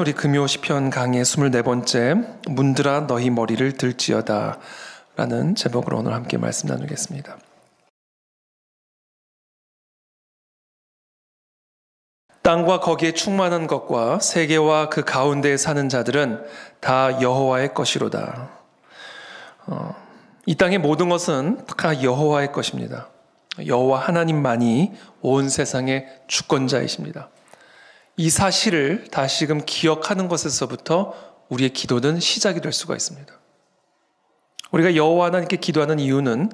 우리 금요 시편 강의 24번째 문들아 너희 머리를 들지어다 라는 제목으로 오늘 함께 말씀 나누겠습니다. 땅과 거기에 충만한 것과 세계와 그 가운데에 사는 자들은 다 여호와의 것이로다. 이 땅의 모든 것은 다 여호와의 것입니다. 여호와 하나님만이 온 세상의 주권자이십니다. 이 사실을 다시금 기억하는 것에서부터 우리의 기도는 시작이 될 수가 있습니다. 우리가 여호와 하나님께 기도하는 이유는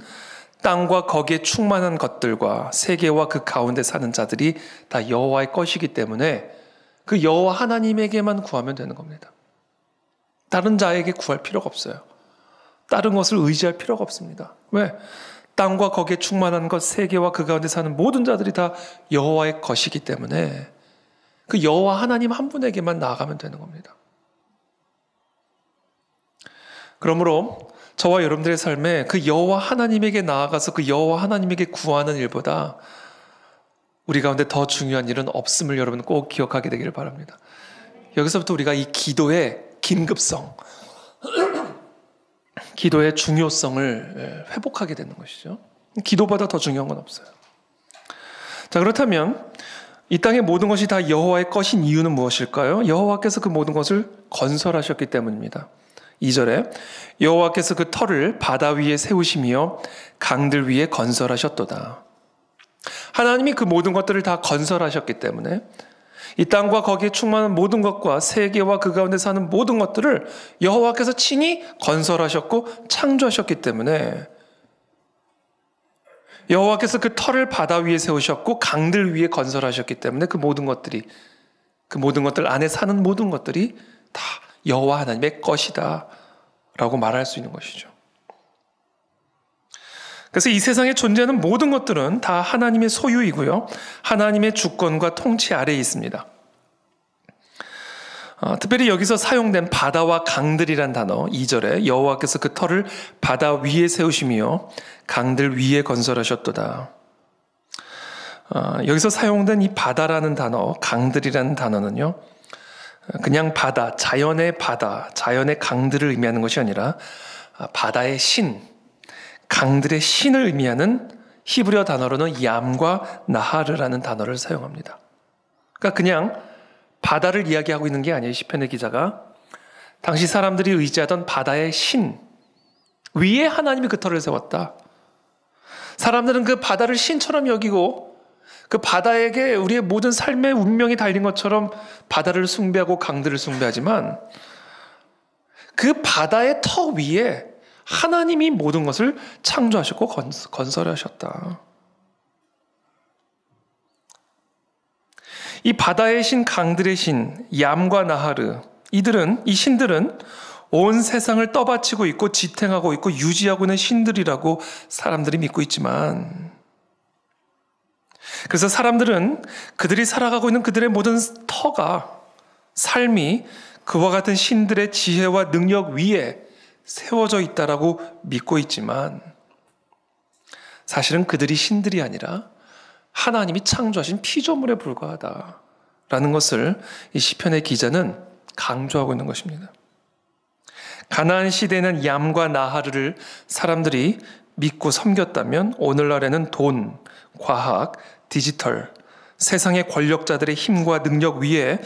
땅과 거기에 충만한 것들과 세계와 그 가운데 사는 자들이 다 여호와의 것이기 때문에 그 여호와 하나님에게만 구하면 되는 겁니다. 다른 자에게 구할 필요가 없어요. 다른 것을 의지할 필요가 없습니다. 왜? 땅과 거기에 충만한 것, 세계와 그 가운데 사는 모든 자들이 다 여호와의 것이기 때문에 그 여호와 하나님 한 분에게만 나아가면 되는 겁니다. 그러므로 저와 여러분들의 삶에 그 여호와 하나님에게 나아가서 그 여호와 하나님에게 구하는 일보다 우리 가운데 더 중요한 일은 없음을 여러분 꼭 기억하게 되기를 바랍니다. 여기서부터 우리가 이 기도의 긴급성, 기도의 중요성을 회복하게 되는 것이죠. 기도보다 더 중요한 건 없어요. 자, 그렇다면 이 땅의 모든 것이 다 여호와의 것인 이유는 무엇일까요? 여호와께서 그 모든 것을 건설하셨기 때문입니다. 2절에 여호와께서 그 터를 바다 위에 세우시며 강들 위에 건설하셨도다. 하나님이 그 모든 것들을 다 건설하셨기 때문에 이 땅과 거기에 충만한 모든 것과 세계와 그 가운데 사는 모든 것들을 여호와께서 친히 건설하셨고 창조하셨기 때문에 여호와께서 그 터를 바다 위에 세우셨고 강들 위에 건설하셨기 때문에 그 모든 것들 안에 사는 모든 것들이 다 여호와 하나님의 것이다 라고 말할 수 있는 것이죠. 그래서 이 세상에 존재하는 모든 것들은 다 하나님의 소유이고요. 하나님의 주권과 통치 아래에 있습니다. 특별히 여기서 사용된 바다와 강들이란 단어 2절에 여호와께서 그 터를 바다 위에 세우시며 강들 위에 건설하셨도다. 여기서 사용된 이 바다라는 단어, 강들이라는 단어는요. 그냥 바다, 자연의 강들을 의미하는 것이 아니라 바다의 신, 강들의 신을 의미하는 히브리어 단어로는 얌과 나하르라는 단어를 사용합니다. 그러니까 그냥 바다를 이야기하고 있는 게 아니에요. 시편의 기자가. 당시 사람들이 의지하던 바다의 신 위에 하나님이 그 터를 세웠다. 사람들은 그 바다를 신처럼 여기고 그 바다에게 우리의 모든 삶의 운명이 달린 것처럼 바다를 숭배하고 강들을 숭배하지만 그 바다의 터 위에 하나님이 모든 것을 창조하셨고 건설하셨다. 이 바다의 신, 강들의 신, 얌과 나하르 이 신들은 온 세상을 떠받치고 있고 지탱하고 있고 유지하고 있는 신들이라고 사람들이 믿고 있지만 그래서 사람들은 그들이 살아가고 있는 그들의 모든 터가 삶이 그와 같은 신들의 지혜와 능력 위에 세워져 있다라고 믿고 있지만 사실은 그들이 신들이 아니라 하나님이 창조하신 피조물에 불과하다라는 것을 이 시편의 기자는 강조하고 있는 것입니다. 가나안 시대에는 얌과 나하르를 사람들이 믿고 섬겼다면 오늘날에는 돈, 과학, 디지털, 세상의 권력자들의 힘과 능력 위에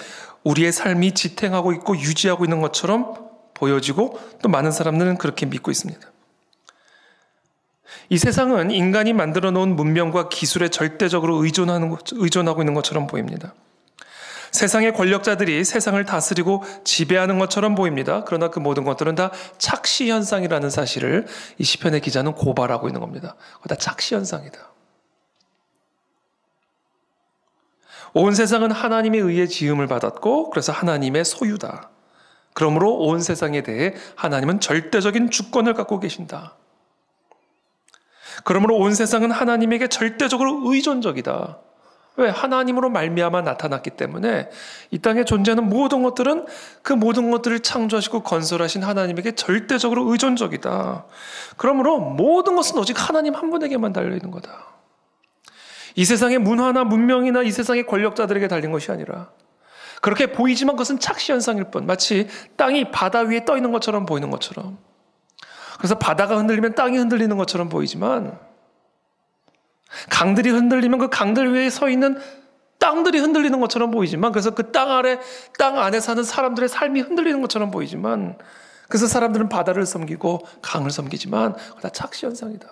우리의 삶이 지탱하고 있고 유지하고 있는 것처럼 보여지고 또 많은 사람들은 그렇게 믿고 있습니다. 이 세상은 인간이 만들어 놓은 문명과 기술에 절대적으로 의존하고 있는 것처럼 보입니다. 세상의 권력자들이 세상을 다스리고 지배하는 것처럼 보입니다. 그러나 그 모든 것들은 다 착시현상이라는 사실을 이 시편의 기자는 고발하고 있는 겁니다. 그거 다 착시현상이다. 온 세상은 하나님에 의해 지음을 받았고 그래서 하나님의 소유다. 그러므로 온 세상에 대해 하나님은 절대적인 주권을 갖고 계신다. 그러므로 온 세상은 하나님에게 절대적으로 의존적이다. 왜? 하나님으로 말미암아 나타났기 때문에 이 땅에 존재하는 모든 것들은 그 모든 것들을 창조하시고 건설하신 하나님에게 절대적으로 의존적이다. 그러므로 모든 것은 오직 하나님 한 분에게만 달려있는 거다. 이 세상의 문화나 문명이나 이 세상의 권력자들에게 달린 것이 아니라 그렇게 보이지만 그것은 착시현상일 뿐. 마치 땅이 바다 위에 떠 있는 것처럼 보이는 것처럼. 그래서 바다가 흔들리면 땅이 흔들리는 것처럼 보이지만 강들이 흔들리면 그 강들 위에 서 있는 땅들이 흔들리는 것처럼 보이지만 그래서 그 땅 안에 사는 사람들의 삶이 흔들리는 것처럼 보이지만 그래서 사람들은 바다를 섬기고 강을 섬기지만 그거 다 착시현상이다.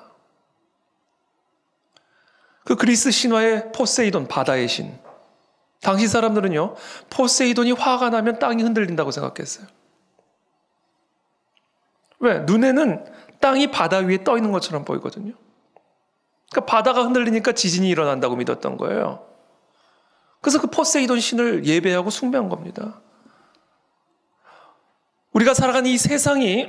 그 그리스 신화의 포세이돈, 바다의 신. 당시 사람들은요, 포세이돈이 화가 나면 땅이 흔들린다고 생각했어요. 왜? 눈에는 땅이 바다 위에 떠 있는 것처럼 보이거든요. 그러니까 바다가 흔들리니까 지진이 일어난다고 믿었던 거예요. 그래서 그 포세이돈 신을 예배하고 숭배한 겁니다. 우리가 살아가는 이 세상이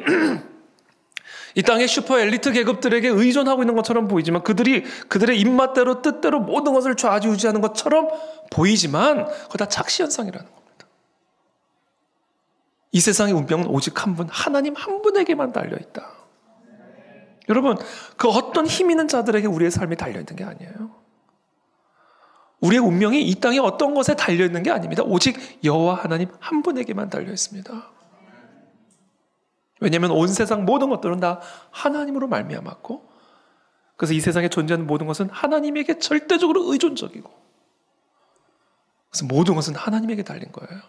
이 땅의 슈퍼 엘리트 계급들에게 의존하고 있는 것처럼 보이지만 그들의 입맛대로 뜻대로 모든 것을 좌지우지하는 것처럼 보이지만 그거 다 착시현상이라는 겁니다. 이 세상의 운명은 오직 한 분, 하나님 한 분에게만 달려있다. 여러분, 그 어떤 힘 있는 자들에게 우리의 삶이 달려있는 게 아니에요. 우리의 운명이 이 땅의 어떤 것에 달려있는 게 아닙니다. 오직 여호와 하나님 한 분에게만 달려있습니다. 왜냐하면 온 세상 모든 것들은 다 하나님으로 말미암았고 그래서 이 세상에 존재하는 모든 것은 하나님에게 절대적으로 의존적이고 그래서 모든 것은 하나님에게 달린 거예요.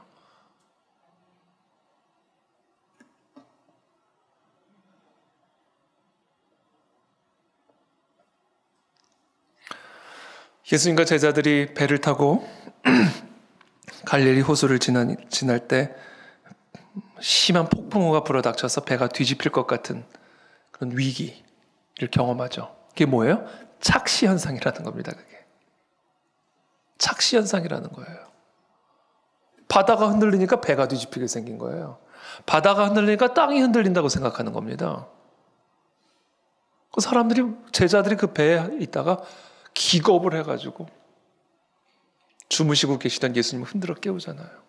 예수님과 제자들이 배를 타고 갈릴리 호수를 지날 때 심한 폭풍우가 불어닥쳐서 배가 뒤집힐 것 같은 그런 위기를 경험하죠. 그게 뭐예요? 착시현상이라는 겁니다. 그게 착시현상이라는 거예요. 바다가 흔들리니까 배가 뒤집히게 생긴 거예요. 바다가 흔들리니까 땅이 흔들린다고 생각하는 겁니다. 그 제자들이 그 배에 있다가 기겁을 해가지고 주무시고 계시던 예수님을 흔들어 깨우잖아요.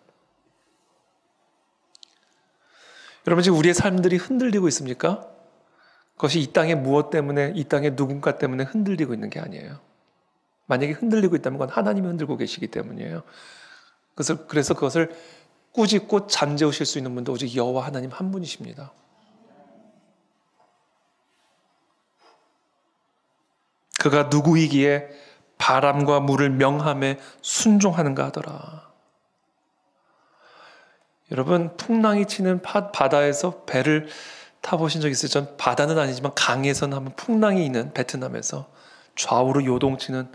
여러분 지금 우리의 삶들이 흔들리고 있습니까? 그것이 이 땅의 무엇 때문에, 이 땅의 누군가 때문에 흔들리고 있는 게 아니에요. 만약에 흔들리고 있다면 그건 하나님이 흔들고 계시기 때문이에요. 그래서 그것을 꾸짖고 잠재우실 수 있는 분도 오직 여호와 하나님 한 분이십니다. 그가 누구이기에 바람과 물을 명함에 순종하는가 하더라. 여러분 풍랑이 치는 바다에서 배를 타보신 적 있어요? 전 바다는 아니지만 강에서는 한번 풍랑이 있는 베트남에서 좌우로 요동치는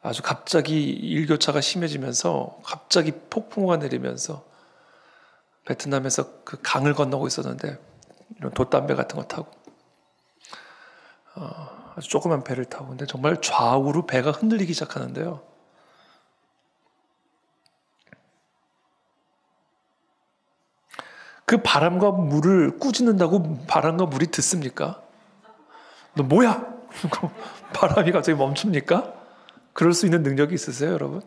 아주 갑자기 일교차가 심해지면서 갑자기 폭풍우가 내리면서 베트남에서 그 강을 건너고 있었는데 이런 돛담배 같은 거 타고 아주 조그만 배를 타고 근데 정말 좌우로 배가 흔들리기 시작하는데요. 그 바람과 물을 꾸짖는다고 바람과 물이 듣습니까? 너 뭐야? 바람이 갑자기 멈춥니까? 그럴 수 있는 능력이 있으세요, 여러분?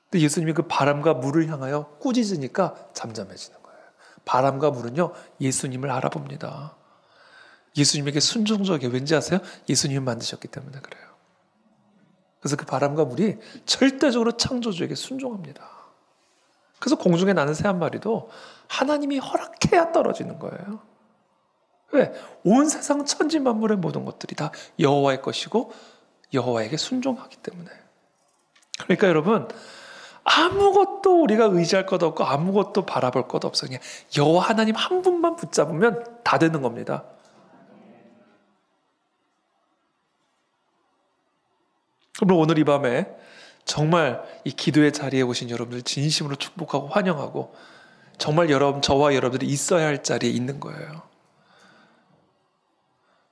근데 예수님이 그 바람과 물을 향하여 꾸짖으니까 잠잠해지는 거예요. 바람과 물은요, 예수님을 알아봅니다. 예수님에게 순종적이에요. 왠지 아세요? 예수님을 만드셨기 때문에 그래요. 그래서 그 바람과 물이 절대적으로 창조주에게 순종합니다. 그래서 공중에 나는 새 한 마리도 하나님이 허락해야 떨어지는 거예요. 왜? 온 세상 천지 만물의 모든 것들이 다 여호와의 것이고 여호와에게 순종하기 때문에. 그러니까 여러분 아무것도 우리가 의지할 것 없고 아무것도 바라볼 것 없어요. 그냥 여호와 하나님 한 분만 붙잡으면 다 되는 겁니다. 그럼 오늘 이 밤에 정말 이 기도의 자리에 오신 여러분들 진심으로 축복하고 환영하고 정말 저와 여러분들이 있어야 할 자리에 있는 거예요.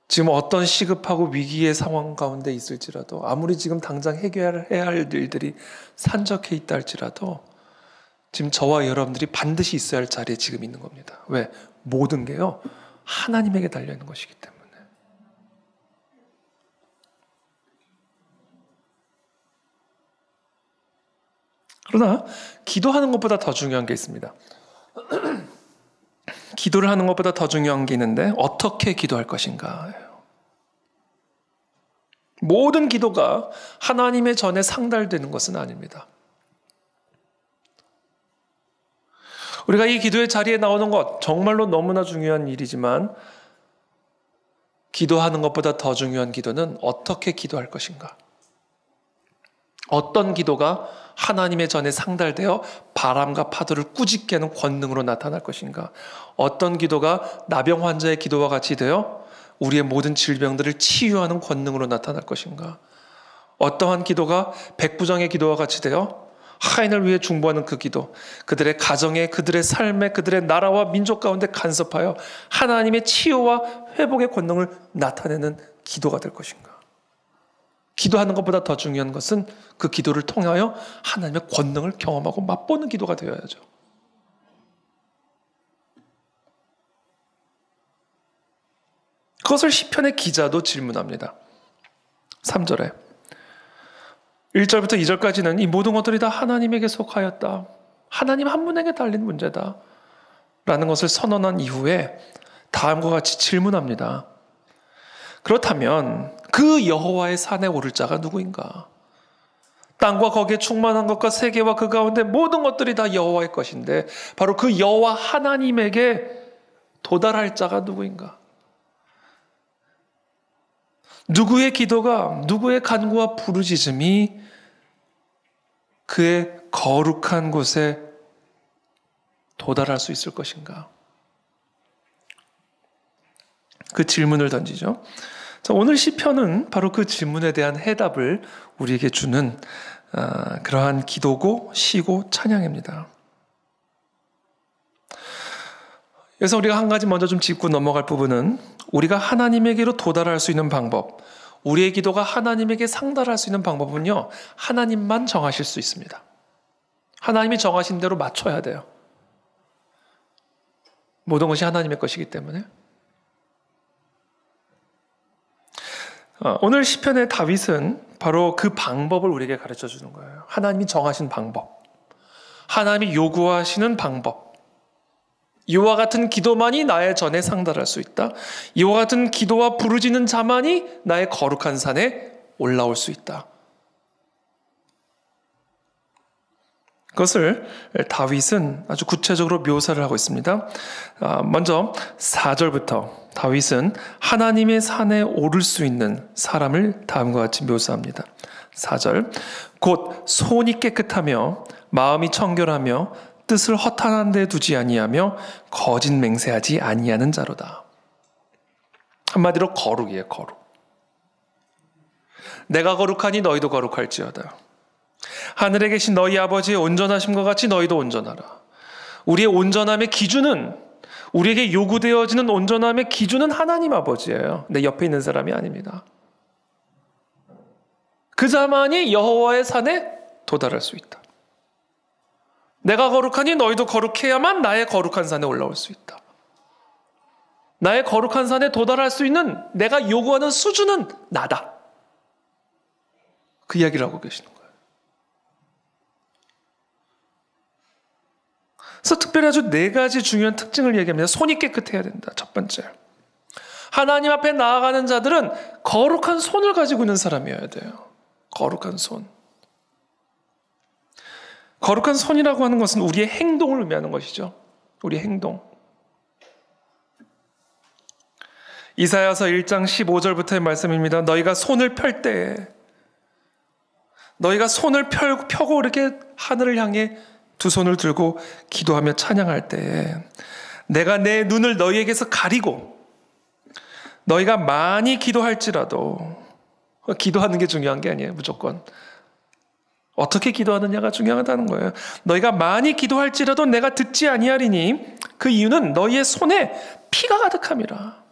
지금 어떤 시급하고 위기의 상황 가운데 있을지라도 아무리 지금 당장 해결해야 할 일들이 산적해 있다 할지라도 지금 저와 여러분들이 반드시 있어야 할 자리에 지금 있는 겁니다. 왜? 모든 게요 하나님에게 달려있는 것이기 때문에. 그러나 기도하는 것보다 더 중요한 게 있습니다. 기도를 하는 것보다 더 중요한 게 있는데 어떻게 기도할 것인가. 모든 기도가 하나님의 전에 상달되는 것은 아닙니다. 우리가 이 기도의 자리에 나오는 것 정말로 너무나 중요한 일이지만 기도하는 것보다 더 중요한 기도는 어떻게 기도할 것인가? 어떤 기도가 하나님의 전에 상달되어 바람과 파도를 꾸짖게 하는 권능으로 나타날 것인가? 어떤 기도가 나병 환자의 기도와 같이 되어 우리의 모든 질병들을 치유하는 권능으로 나타날 것인가? 어떠한 기도가 백부장의 기도와 같이 되어 하인을 위해 중보하는 그 기도, 그들의 가정에, 그들의 삶에, 그들의 나라와 민족 가운데 간섭하여 하나님의 치유와 회복의 권능을 나타내는 기도가 될 것인가? 기도하는 것보다 더 중요한 것은 그 기도를 통하여 하나님의 권능을 경험하고 맛보는 기도가 되어야죠. 그것을 시편의 기자도 질문합니다. 3절에 1절부터 2절까지는 이 모든 것들이 다 하나님에게 속하였다. 하나님 한 분에게 달린 문제다. 라는 것을 선언한 이후에 다음과 같이 질문합니다. 그렇다면 그 여호와의 산에 오를 자가 누구인가? 땅과 거기에 충만한 것과 세계와 그 가운데 모든 것들이 다 여호와의 것인데 바로 그 여호와 하나님에게 도달할 자가 누구인가? 누구의 기도가, 누구의 간구와 부르짖음이 그의 거룩한 곳에 도달할 수 있을 것인가? 그 질문을 던지죠. 자, 오늘 시편은 바로 그 질문에 대한 해답을 우리에게 주는 그러한 기도고 시고 찬양입니다. 그래서 우리가 한 가지 먼저 좀 짚고 넘어갈 부분은 우리가 하나님에게로 도달할 수 있는 방법, 우리의 기도가 하나님에게 상달할 수 있는 방법은요, 하나님만 정하실 수 있습니다. 하나님이 정하신 대로 맞춰야 돼요. 모든 것이 하나님의 것이기 때문에. 오늘 시편의 다윗은 바로 그 방법을 우리에게 가르쳐 주는 거예요. 하나님이 정하신 방법, 하나님이 요구하시는 방법. 이와 같은 기도만이 나의 전에 상달할 수 있다. 이와 같은 기도와 부르짖는 자만이 나의 거룩한 산에 올라올 수 있다. 그것을 다윗은 아주 구체적으로 묘사를 하고 있습니다. 먼저 4절부터 다윗은 하나님의 산에 오를 수 있는 사람을 다음과 같이 묘사합니다. 4절, 곧 손이 깨끗하며 마음이 청결하며 뜻을 허탄한 데 두지 아니하며 거짓 맹세하지 아니하는 자로다. 한마디로 거룩이에요, 거룩. 내가 거룩하니 너희도 거룩할지어다. 하늘에 계신 너희 아버지의 온전하심과 같이 너희도 온전하라. 우리의 온전함의 기준은, 우리에게 요구되어지는 온전함의 기준은 하나님 아버지예요. 내 옆에 있는 사람이 아닙니다. 그 자만이 여호와의 산에 도달할 수 있다. 내가 거룩하니 너희도 거룩해야만 나의 거룩한 산에 올라올 수 있다. 나의 거룩한 산에 도달할 수 있는 내가 요구하는 수준은 나다. 그 이야기를 하고 계시는 거예요. 그래서 특별히 아주 4가지 중요한 특징을 얘기합니다. 손이 깨끗해야 된다. 첫 번째, 하나님 앞에 나아가는 자들은 거룩한 손을 가지고 있는 사람이어야 돼요. 거룩한 손. 거룩한 손이라고 하는 것은 우리의 행동을 의미하는 것이죠. 우리의 행동. 이사야서 1장 15절부터의 말씀입니다. 너희가 손을 펼 때에, 너희가 손을 펴고 이렇게 하늘을 향해 두 손을 들고 기도하며 찬양할 때에 내가 내 눈을 너희에게서 가리고 너희가 많이 기도할지라도, 기도하는 게 중요한 게 아니에요. 무조건 어떻게 기도하느냐가 중요하다는 거예요. 너희가 많이 기도할지라도 내가 듣지 아니하리니 그 이유는 너희의 손에 피가 가득함이라.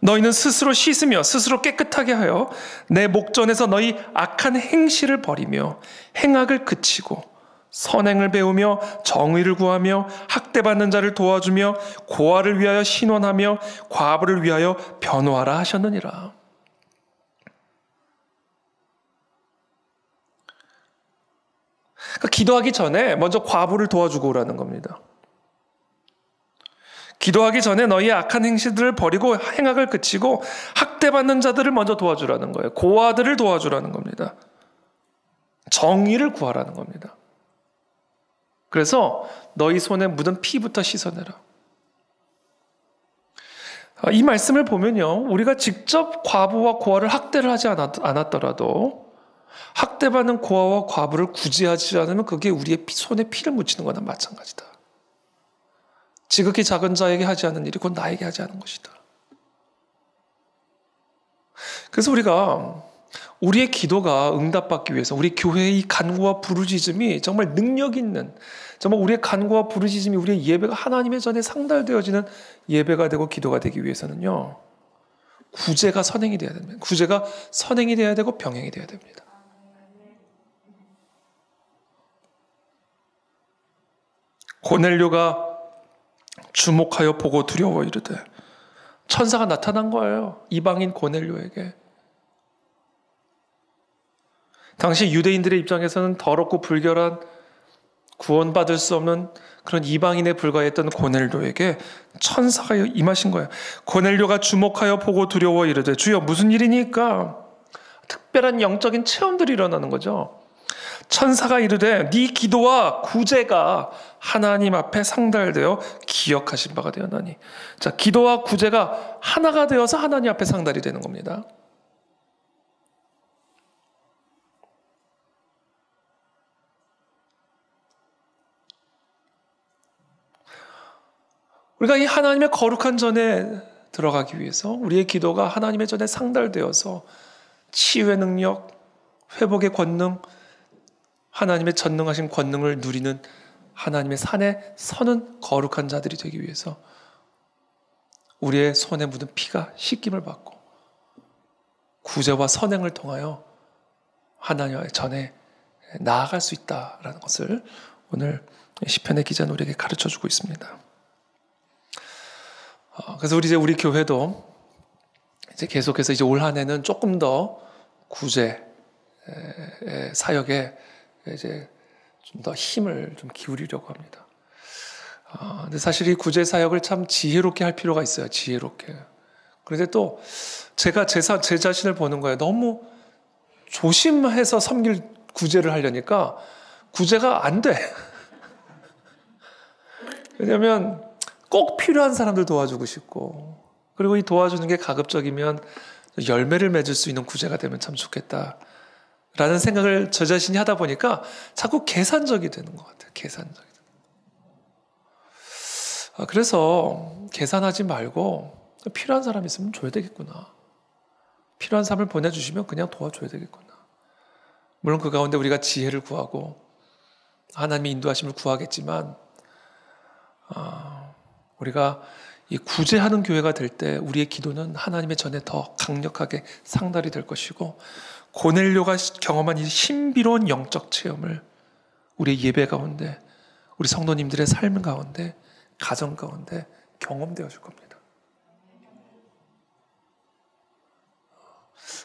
너희는 스스로 씻으며 스스로 깨끗하게 하여 내 목전에서 너희 악한 행실을 버리며 행악을 그치고 선행을 배우며 정의를 구하며 학대받는 자를 도와주며 고아를 위하여 신원하며 과부를 위하여 변호하라 하셨느니라. 그러니까 기도하기 전에 먼저 과부를 도와주고 오라는 겁니다. 기도하기 전에 너희의 악한 행실들을 버리고 행악을 그치고 학대받는 자들을 먼저 도와주라는 거예요. 고아들을 도와주라는 겁니다. 정의를 구하라는 겁니다. 그래서 너희 손에 묻은 피부터 씻어내라. 이 말씀을 보면요, 우리가 직접 과부와 고아를 학대를 하지 않았더라도 학대받는 고아와 과부를 구제하지 않으면 그게 우리의 손에 피를 묻히는 거나 마찬가지다. 지극히 작은 자에게 하지 않은 일이 곧 나에게 하지 않은 것이다. 그래서 우리가 우리의 기도가 응답받기 위해서 우리 교회의 이 간구와 부르짖음이 정말 능력 있는, 정말 우리의 간구와 부르짖음이 우리의 예배가 하나님의 전에 상달되어지는 예배가 되고 기도가 되기 위해서는요, 구제가 선행이 되어야 됩니다. 구제가 선행이 되어야 되고 병행이 되어야 됩니다. 고넬료가 주목하여 보고 두려워 이르되, 천사가 나타난 거예요. 이방인 고넬료에게. 당시 유대인들의 입장에서는 더럽고 불결한, 구원받을 수 없는 그런 이방인에 불과했던 고넬료에게 천사가 임하신 거예요. 고넬료가 주목하여 보고 두려워 이르되, 주여 무슨 일이니까? 특별한 영적인 체험들이 일어나는 거죠. 천사가 이르되, 네 기도와 구제가 하나님 앞에 상달되어 기억하신 바가 되었나니. 자, 기도와 구제가 하나가 되어서 하나님 앞에 상달이 되는 겁니다. 우리가 이 하나님의 거룩한 전에 들어가기 위해서 우리의 기도가 하나님의 전에 상달되어서 치유의 능력, 회복의 권능, 하나님의 전능하신 권능을 누리는 하나님의 산에 서는 거룩한 자들이 되기 위해서 우리의 손에 묻은 피가 씻김을 받고 구제와 선행을 통하여 하나님의 전에 나아갈 수 있다라는 것을 오늘 시편의 기자는 우리에게 가르쳐주고 있습니다. 그래서 우리 교회도 이제 계속해서 이제 올 한 해는 조금 더 구제 사역에 이제 좀 더 힘을 좀 기울이려고 합니다. 근데 사실 이 구제 사역을 참 지혜롭게 할 필요가 있어요. 지혜롭게. 그런데 또 제가 제 자신을 보는 거예요. 너무 조심해서 섬길 구제를 하려니까 구제가 안 돼. 왜냐하면 꼭 필요한 사람들 도와주고 싶고, 그리고 이 도와주는 게 가급적이면 열매를 맺을 수 있는 구제가 되면 참 좋겠다라는 생각을 저 자신이 하다 보니까 자꾸 계산적이 되는 것 같아요. 계산적이. 그래서 계산하지 말고 필요한 사람 있으면 줘야 되겠구나. 필요한 사람을 보내주시면 그냥 도와줘야 되겠구나. 물론 그 가운데 우리가 지혜를 구하고 하나님의 인도하심을 구하겠지만, 우리가 이 구제하는 교회가 될 때 우리의 기도는 하나님의 전에 더 강력하게 상달이 될 것이고, 고넬료가 경험한 이 신비로운 영적 체험을 우리의 예배 가운데, 우리 성도님들의 삶 가운데, 가정 가운데 경험되어 줄 겁니다.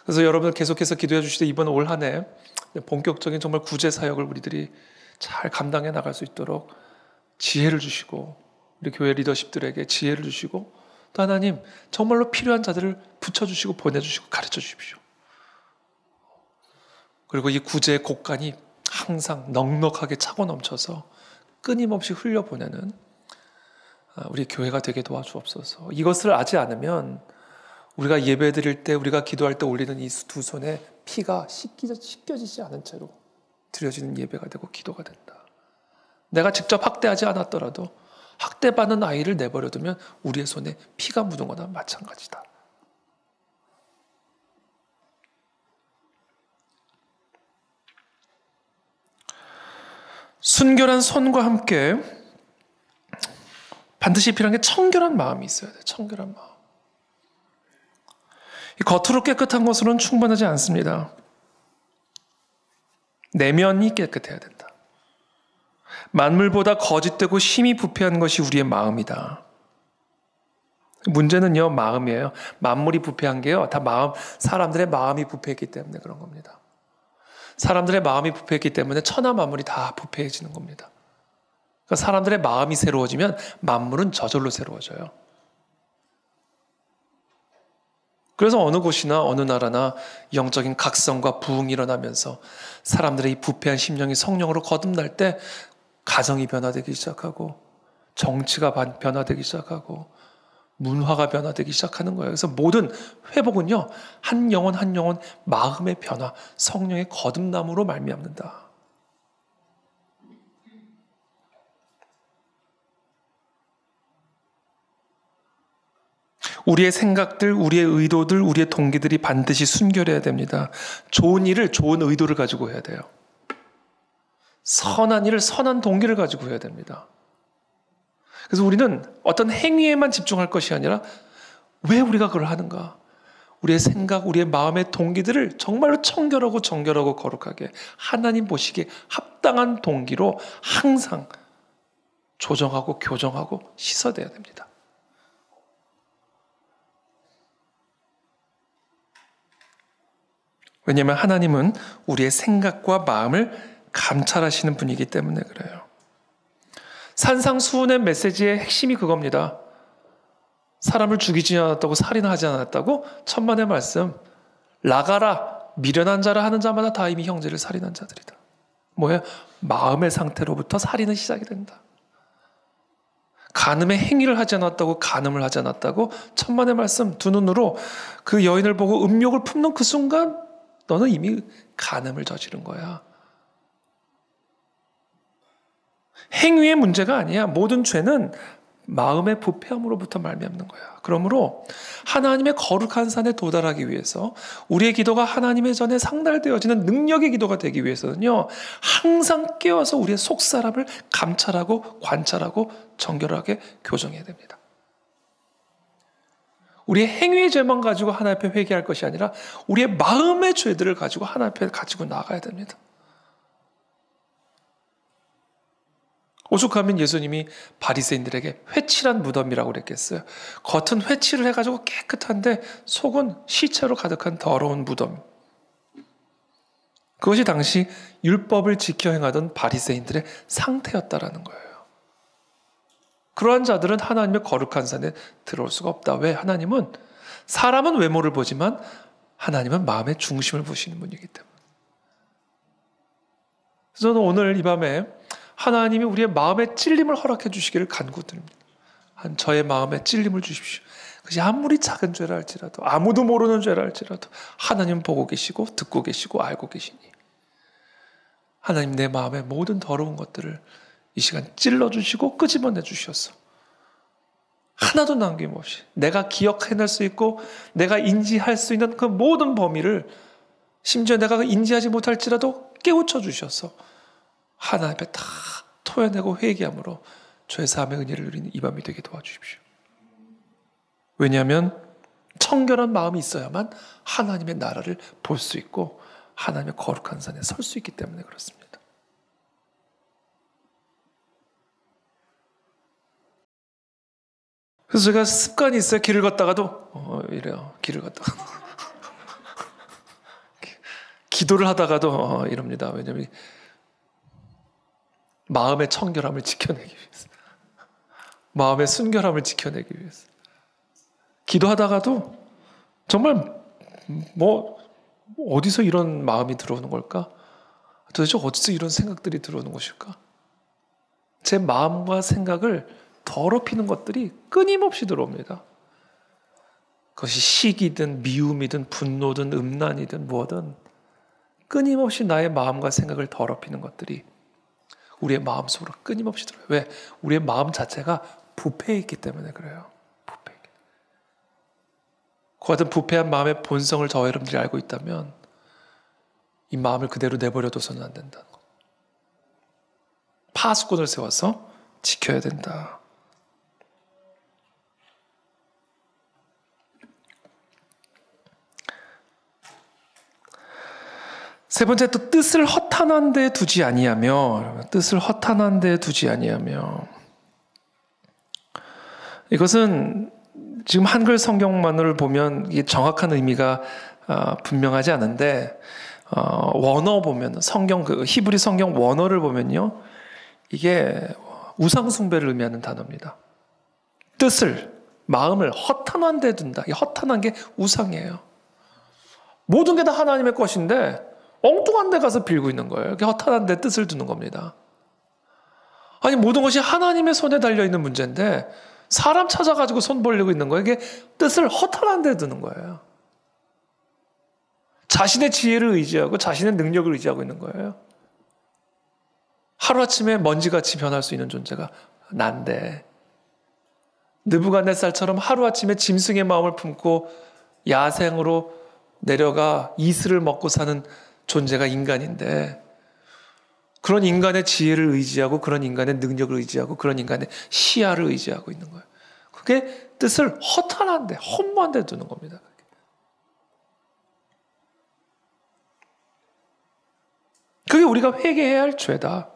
그래서 여러분 계속해서 기도해 주시되 이번 올 한 해 본격적인 정말 구제 사역을 우리들이 잘 감당해 나갈 수 있도록 지혜를 주시고, 우리 교회 리더십들에게 지혜를 주시고, 또 하나님 정말로 필요한 자들을 붙여주시고 보내주시고 가르쳐 주십시오. 그리고 이 구제의 곡간이 항상 넉넉하게 차고 넘쳐서 끊임없이 흘려보내는 우리 교회가 되게 도와주옵소서. 이것을 아지 않으면 우리가 예배 드릴 때, 우리가 기도할 때 올리는 이 두 손에 피가 씻겨지지 않은 채로 드려지는 예배가 되고 기도가 된다. 내가 직접 학대하지 않았더라도 학대받는 아이를 내버려두면 우리의 손에 피가 묻은 거나 마찬가지다. 순결한 손과 함께 반드시 필요한 게 청결한 마음이 있어야 돼요. 청결한 마음. 이 겉으로 깨끗한 것으로는 충분하지 않습니다. 내면이 깨끗해야 된다. 만물보다 거짓되고 힘이 부패한 것이 우리의 마음이다. 문제는요, 마음이에요. 만물이 부패한 게요, 다 사람들의 마음이 부패했기 때문에 그런 겁니다. 사람들의 마음이 부패했기 때문에 천하 만물이 다 부패해지는 겁니다. 그러니까 사람들의 마음이 새로워지면 만물은 저절로 새로워져요. 그래서 어느 곳이나 어느 나라나 영적인 각성과 부흥이 일어나면서 사람들의 이 부패한 심령이 성령으로 거듭날 때 가정이 변화되기 시작하고 정치가 변화되기 시작하고 문화가 변화되기 시작하는 거예요. 그래서 모든 회복은요, 한 영혼 한 영혼 마음의 변화, 성령의 거듭남으로 말미암는다. 우리의 생각들, 우리의 의도들, 우리의 동기들이 반드시 순결해야 됩니다. 좋은 일을 좋은 의도를 가지고 해야 돼요. 선한 일을 선한 동기를 가지고 해야 됩니다. 그래서 우리는 어떤 행위에만 집중할 것이 아니라 왜 우리가 그걸 하는가? 우리의 생각, 우리의 마음의 동기들을 정말로 청결하고 정결하고 거룩하게 하나님 보시기에 합당한 동기로 항상 조정하고 교정하고 씻어내야 됩니다. 왜냐하면 하나님은 우리의 생각과 마음을 감찰하시는 분이기 때문에 그래요. 산상수훈의 메시지의 핵심이 그겁니다. 사람을 죽이지 않았다고, 살인하지 않았다고, 천만의 말씀. 나가라, 미련한 자라 하는 자마다 다 이미 형제를 살인한 자들이다. 뭐예요? 마음의 상태로부터 살인은 시작이 된다. 간음의 행위를 하지 않았다고, 간음을 하지 않았다고, 천만의 말씀. 두 눈으로 그 여인을 보고 음욕을 품는 그 순간 너는 이미 간음을 저지른 거야. 행위의 문제가 아니야. 모든 죄는 마음의 부패함으로부터 말미암는 거야. 그러므로 하나님의 거룩한 산에 도달하기 위해서 우리의 기도가 하나님의 전에 상달되어지는 능력의 기도가 되기 위해서는요, 항상 깨어서 우리의 속사람을 감찰하고 관찰하고 정결하게 교정해야 됩니다. 우리의 행위의 죄만 가지고 하나님 앞에 회개할 것이 아니라 우리의 마음의 죄들을 가지고 하나님 앞에 가지고 나가야 됩니다. 오죽하면 예수님이 바리새인들에게 회칠한 무덤이라고 그랬겠어요. 겉은 회칠을 해가지고 깨끗한데 속은 시체로 가득한 더러운 무덤. 그것이 당시 율법을 지켜 행하던 바리새인들의 상태였다라는 거예요. 그러한 자들은 하나님의 거룩한 산에 들어올 수가 없다. 왜? 하나님은 사람은 외모를 보지만 하나님은 마음의 중심을 보시는 분이기 때문에. 그래서 저는 오늘 이 밤에 하나님이 우리의 마음의 찔림을 허락해 주시기를 간구드립니다. 저의 마음에 찔림을 주십시오. 그것이 아무리 작은 죄라 할지라도, 아무도 모르는 죄라 할지라도 하나님 보고 계시고 듣고 계시고 알고 계시니 하나님 내 마음의 모든 더러운 것들을 이 시간 찔러주시고 끄집어내 주셔서 하나도 남김없이 내가 기억해낼 수 있고 내가 인지할 수 있는 그 모든 범위를 심지어 내가 인지하지 못할지라도 깨우쳐 주셔서 하나님 앞에 다 토해내고 회개함으로 죄사함의 은혜를 누리는 이 밤이 되게 도와주십시오. 왜냐하면 청결한 마음이 있어야만 하나님의 나라를 볼 수 있고 하나님의 거룩한 산에 설 수 있기 때문에 그렇습니다. 그래서 제가 습관이 있어요. 길을 걷다가도 이래요. 길을 걷다가 기도를 하다가도 이럽니다. 왜냐하면 마음의 청결함을 지켜내기 위해서, 마음의 순결함을 지켜내기 위해서 기도하다가도 정말 어디서 이런 마음이 들어오는 걸까? 도대체 어디서 이런 생각들이 들어오는 것일까? 제 마음과 생각을 더럽히는 것들이 끊임없이 들어옵니다. 그것이 시기든 미움이든 분노든 음란이든 뭐든 끊임없이 나의 마음과 생각을 더럽히는 것들이 우리의 마음속으로 끊임없이 들어요. 왜? 우리의 마음 자체가 부패해 있기 때문에 그래요. 그 같은 부패한 마음의 본성을 저와 여러분들이 알고 있다면 이 마음을 그대로 내버려둬서는 안 된다는 거. 파수꾼을 세워서 지켜야 된다. 세 번째, 또 뜻을 허탄한 데 두지 아니하며, 뜻을 허탄한 데 두지 아니하며. 이것은 지금 한글 성경만을 보면 이게 정확한 의미가 분명하지 않은데, 원어 보면 성경 그 히브리 성경 원어를 보면요, 이게 우상 숭배를 의미하는 단어입니다. 뜻을, 마음을 허탄한 데 둔다. 이 허탄한 게 우상이에요. 모든 게 다 하나님의 것인데 엉뚱한 데 가서 빌고 있는 거예요. 이렇게 허탄한 데 뜻을 두는 겁니다. 아니, 모든 것이 하나님의 손에 달려있는 문제인데 사람 찾아가지고 손 벌리고 있는 거예요. 이게 뜻을 허탈한 데 두는 거예요. 자신의 지혜를 의지하고 자신의 능력을 의지하고 있는 거예요. 하루아침에 먼지같이 변할 수 있는 존재가 난데, 느부갓네살처럼 하루아침에 짐승의 마음을 품고 야생으로 내려가 이슬을 먹고 사는 존재가 인간인데, 그런 인간의 지혜를 의지하고 그런 인간의 능력을 의지하고 그런 인간의 시야를 의지하고 있는 거예요. 그게 뜻을 허탄한데, 허무한 데 두는 겁니다. 그게 우리가 회개해야 할 죄다.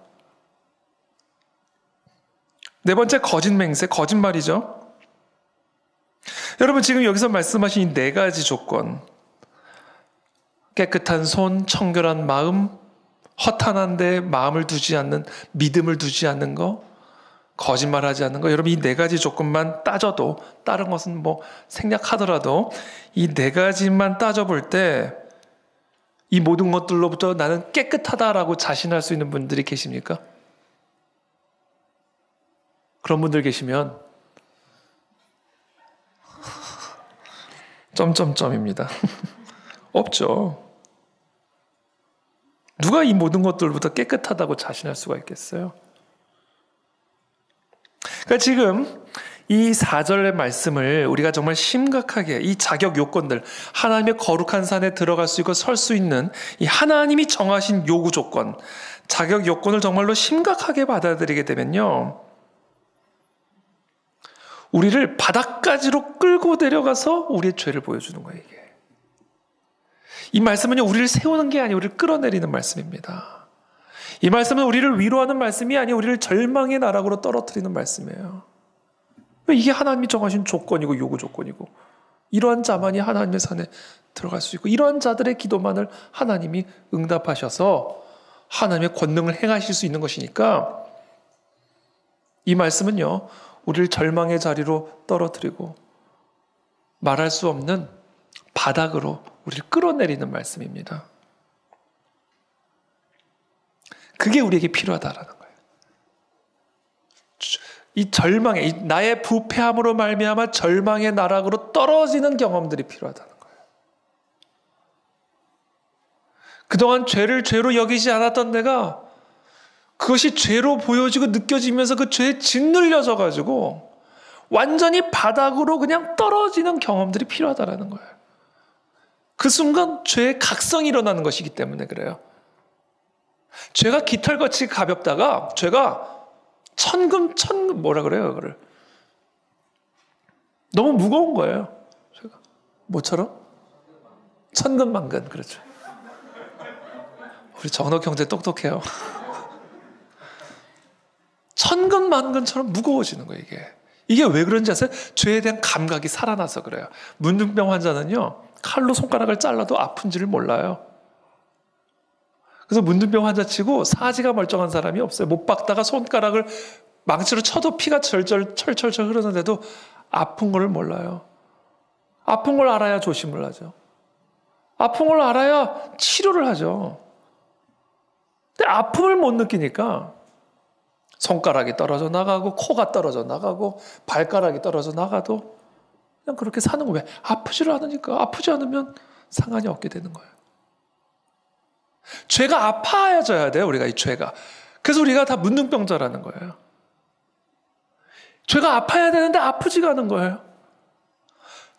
네 번째, 거짓 맹세, 거짓말이죠. 여러분, 지금 여기서 말씀하신 이 네 가지 조건, 깨끗한 손, 청결한 마음, 허탄한데 마음을 두지 않는, 믿음을 두지 않는 거, 거짓말하지 않는 거, 여러분 이 네 가지 조건만 따져도, 다른 것은 뭐 생략하더라도 이 네 가지만 따져볼 때 이 모든 것들로부터 나는 깨끗하다라고 자신할 수 있는 분들이 계십니까? 그런 분들 계시면 점점점입니다. 없죠. 누가 이 모든 것들부터 깨끗하다고 자신할 수가 있겠어요? 그러니까 지금 이 4절의 말씀을 우리가 정말 심각하게, 이 자격 요건들, 하나님의 거룩한 산에 들어갈 수 있고 설 수 있는 이 하나님이 정하신 요구 조건, 자격 요건을 정말로 심각하게 받아들이게 되면요, 우리를 바닥까지로 끌고 내려가서 우리의 죄를 보여주는 거예요, 이게. 이 말씀은요, 우리를 세우는 게 아니고 우리를 끌어내리는 말씀입니다. 이 말씀은 우리를 위로하는 말씀이 아니고 우리를 절망의 나락으로 떨어뜨리는 말씀이에요. 왜? 이게 하나님이 정하신 조건이고 요구 조건이고, 이러한 자만이 하나님의 산에 들어갈 수 있고, 이러한 자들의 기도만을 하나님이 응답하셔서 하나님의 권능을 행하실 수 있는 것이니까, 이 말씀은요, 우리를 절망의 자리로 떨어뜨리고 말할 수 없는 바닥으로 우리를 끌어내리는 말씀입니다. 그게 우리에게 필요하다라는 거예요. 이 절망의, 이 나의 부패함으로 말미암아 절망의 나락으로 떨어지는 경험들이 필요하다는 거예요. 그동안 죄를 죄로 여기지 않았던 내가 그것이 죄로 보여지고 느껴지면서 그 죄에 짓눌려져 가지고 완전히 바닥으로 그냥 떨어지는 경험들이 필요하다라는 거예요. 그 순간 죄의 각성이 일어나는 것이기 때문에 그래요. 죄가 깃털같이 가볍다가 죄가 뭐라 그래요, 그거를. 너무 무거운 거예요. 죄가. 뭐처럼? 천근만근, 그렇죠. 우리 정덕 형제 똑똑해요. 천근만근처럼 무거워지는 거예요, 이게. 이게 왜 그런지 아세요? 죄에 대한 감각이 살아나서 그래요. 문둥병 환자는요, 칼로 손가락을 잘라도 아픈지를 몰라요. 그래서 문둥병 환자치고 사지가 멀쩡한 사람이 없어요. 못 박다가 손가락을 망치로 쳐도 피가 철철 흐르는데도 아픈 걸 몰라요. 아픈 걸 알아야 조심을 하죠. 아픈 걸 알아야 치료를 하죠. 근데 아픔을 못 느끼니까 손가락이 떨어져 나가고 코가 떨어져 나가고 발가락이 떨어져 나가도 그냥 그렇게 사는 거예요. 왜? 아프지를 않으니까. 아프지 않으면 상관이 없게 되는 거예요. 죄가 아파져야 돼요, 우리가 이 죄가. 그래서 우리가 다 문둥병자라는 거예요. 죄가 아파야 되는데 아프지가 않은 거예요.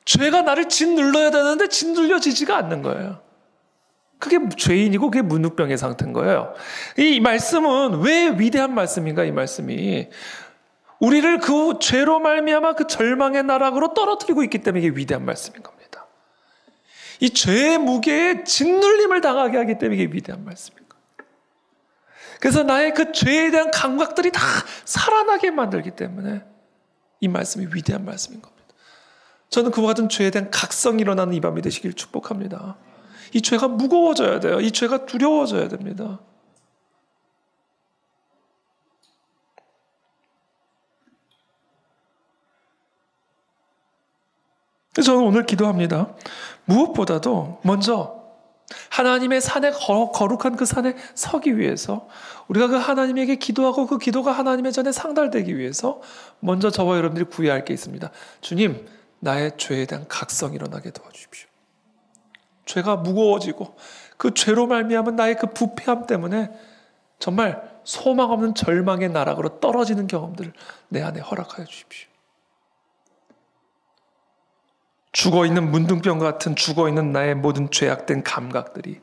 죄가 나를 짓눌러야 되는데 짓눌려지지가 않는 거예요. 그게 죄인이고 그게 문둥병의 상태인 거예요. 이 말씀은 왜 위대한 말씀인가, 이 말씀이. 우리를 그 죄로 말미암아 그 절망의 나락으로 떨어뜨리고 있기 때문에 이게 위대한 말씀인 겁니다. 이 죄의 무게에 짓눌림을 당하게 하기 때문에 이게 위대한 말씀인 거예요. 그래서 나의 그 죄에 대한 감각들이 다 살아나게 만들기 때문에 이 말씀이 위대한 말씀인 겁니다. 저는 그와 같은 죄에 대한 각성이 일어나는 이 밤이 되시길 축복합니다. 이 죄가 무거워져야 돼요. 이 죄가 두려워져야 됩니다. 그래서 저는 오늘 기도합니다. 무엇보다도 먼저 하나님의 산에 거룩한 그 산에 서기 위해서 우리가 그 하나님에게 기도하고 그 기도가 하나님의 전에 상달되기 위해서 먼저 저와 여러분들이 구해야 할 게 있습니다. 주님, 나의 죄에 대한 각성이 일어나게 도와주십시오. 죄가 무거워지고 그 죄로 말미암은 나의 그 부패함 때문에 정말 소망 없는 절망의 나락으로 떨어지는 경험들을 내 안에 허락하여 주십시오. 죽어있는 문둥병 같은 죽어있는 나의 모든 죄악된 감각들이,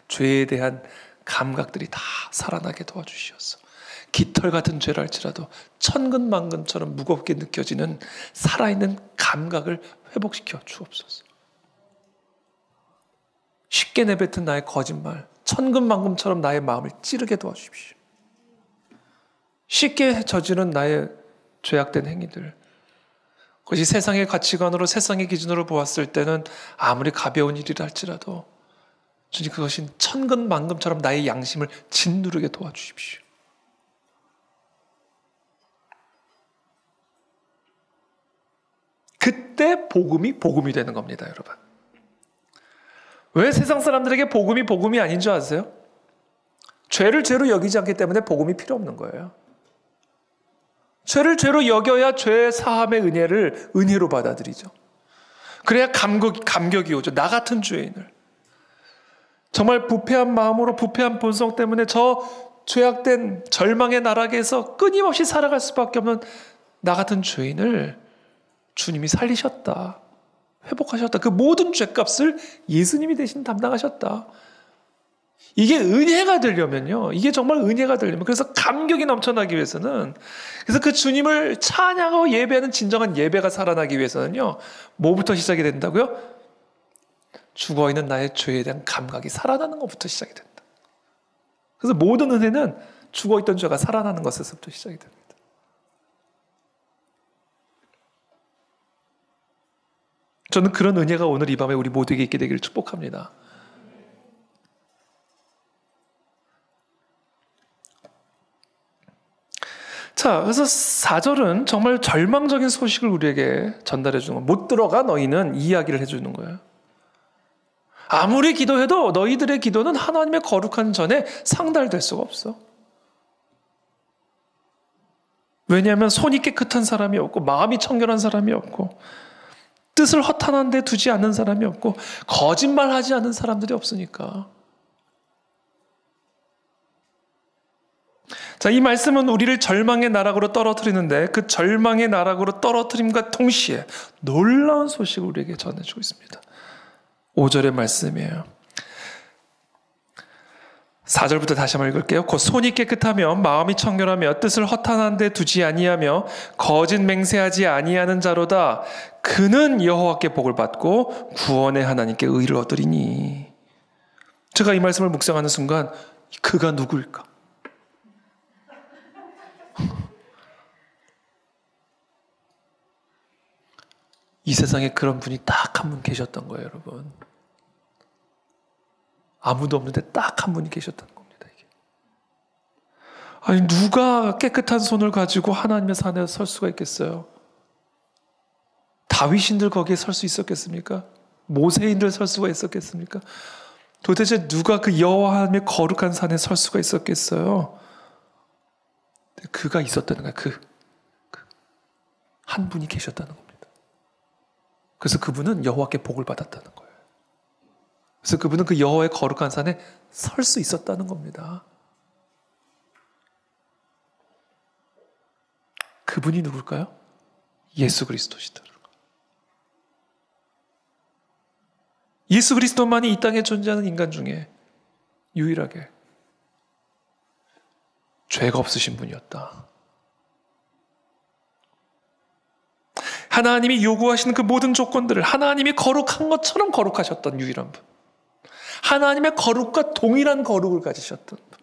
죄에 대한 감각들이 다 살아나게 도와주시옵소서. 깃털 같은 죄라 할지라도 천근만근처럼 무겁게 느껴지는 살아있는 감각을 회복시켜 주옵소서. 쉽게 내뱉은 나의 거짓말, 천근만근처럼 나의 마음을 찌르게 도와주십시오. 쉽게 저지른 나의 죄악된 행위들, 그것이 세상의 가치관으로, 세상의 기준으로 보았을 때는 아무리 가벼운 일이라 할지라도 주님, 그것이 천근만근처럼 나의 양심을 짓누르게 도와주십시오. 그때 복음이 되는 겁니다, 여러분. 왜 세상 사람들에게 복음이 아닌 줄 아세요? 죄를 죄로 여기지 않기 때문에 복음이 필요 없는 거예요. 죄를 죄로 여겨야 죄 사함의 은혜를 은혜로 받아들이죠. 그래야 감격이 오죠. 나 같은 죄인을. 정말 부패한 마음으로, 부패한 본성 때문에 저 죄악된 절망의 나락에서 끊임없이 살아갈 수밖에 없는 나 같은 죄인을 주님이 살리셨다. 회복하셨다. 그 모든 죄값을 예수님이 대신 담당하셨다. 이게 은혜가 되려면요. 이게 정말 은혜가 되려면, 그래서 감격이 넘쳐나기 위해서는, 그래서 그 주님을 찬양하고 예배하는 진정한 예배가 살아나기 위해서는요. 뭐부터 시작이 된다고요? 죽어있는 나의 죄에 대한 감각이 살아나는 것부터 시작이 된다. 그래서 모든 은혜는 죽어있던 죄가 살아나는 것에서부터 시작이 됩니다. 저는 그런 은혜가 오늘 이 밤에 우리 모두에게 있게 되기를 축복합니다. 자, 그래서 4절은 정말 절망적인 소식을 우리에게 전달해 주는 거예요. 못 들어가 너희는 이야기를 해주는 거예요. 아무리 기도해도 너희들의 기도는 하나님의 거룩한 전에 상달될 수가 없어. 왜냐하면 손이 깨끗한 사람이 없고 마음이 청결한 사람이 없고 뜻을 허탄한 데 두지 않는 사람이 없고 거짓말하지 않는 사람들이 없으니까. 자, 이 말씀은 우리를 절망의 나락으로 떨어뜨리는데 그 절망의 나락으로 떨어뜨림과 동시에 놀라운 소식을 우리에게 전해주고 있습니다. 5절의 말씀이에요. 4절부터 다시 한번 읽을게요. 곧 손이 깨끗하며 마음이 청결하며 뜻을 허탄한 데 두지 아니하며 거짓 맹세하지 아니하는 자로다. 그는 여호와께 복을 받고 구원의 하나님께 의를 얻으리니. 제가 이 말씀을 묵상하는 순간 그가 누구일까? 이 세상에 그런 분이 딱 한 분 계셨던 거예요, 여러분. 아무도 없는데 딱 한 분이 계셨던 겁니다, 이게. 아니, 누가 깨끗한 손을 가지고 하나님의 산에 설 수가 있겠어요? 다윗인들 거기에 설 수 있었겠습니까? 모세인들 설 수가 있었겠습니까? 도대체 누가 그 여호와 하나님의 거룩한 산에 설 수가 있었겠어요? 그가 있었다는 거예요. 그 한 분이 계셨다는 겁니다. 그래서 그분은 여호와께 복을 받았다는 거예요. 그래서 그분은 그 여호와의 거룩한 산에 설 수 있었다는 겁니다. 그분이 누굴까요? 예수 그리스도시다. 예수 그리스도만이 이 땅에 존재하는 인간 중에 유일하게 죄가 없으신 분이었다. 하나님이 요구하시는 그 모든 조건들을 하나님이 거룩한 것처럼 거룩하셨던 유일한 분. 하나님의 거룩과 동일한 거룩을 가지셨던 분.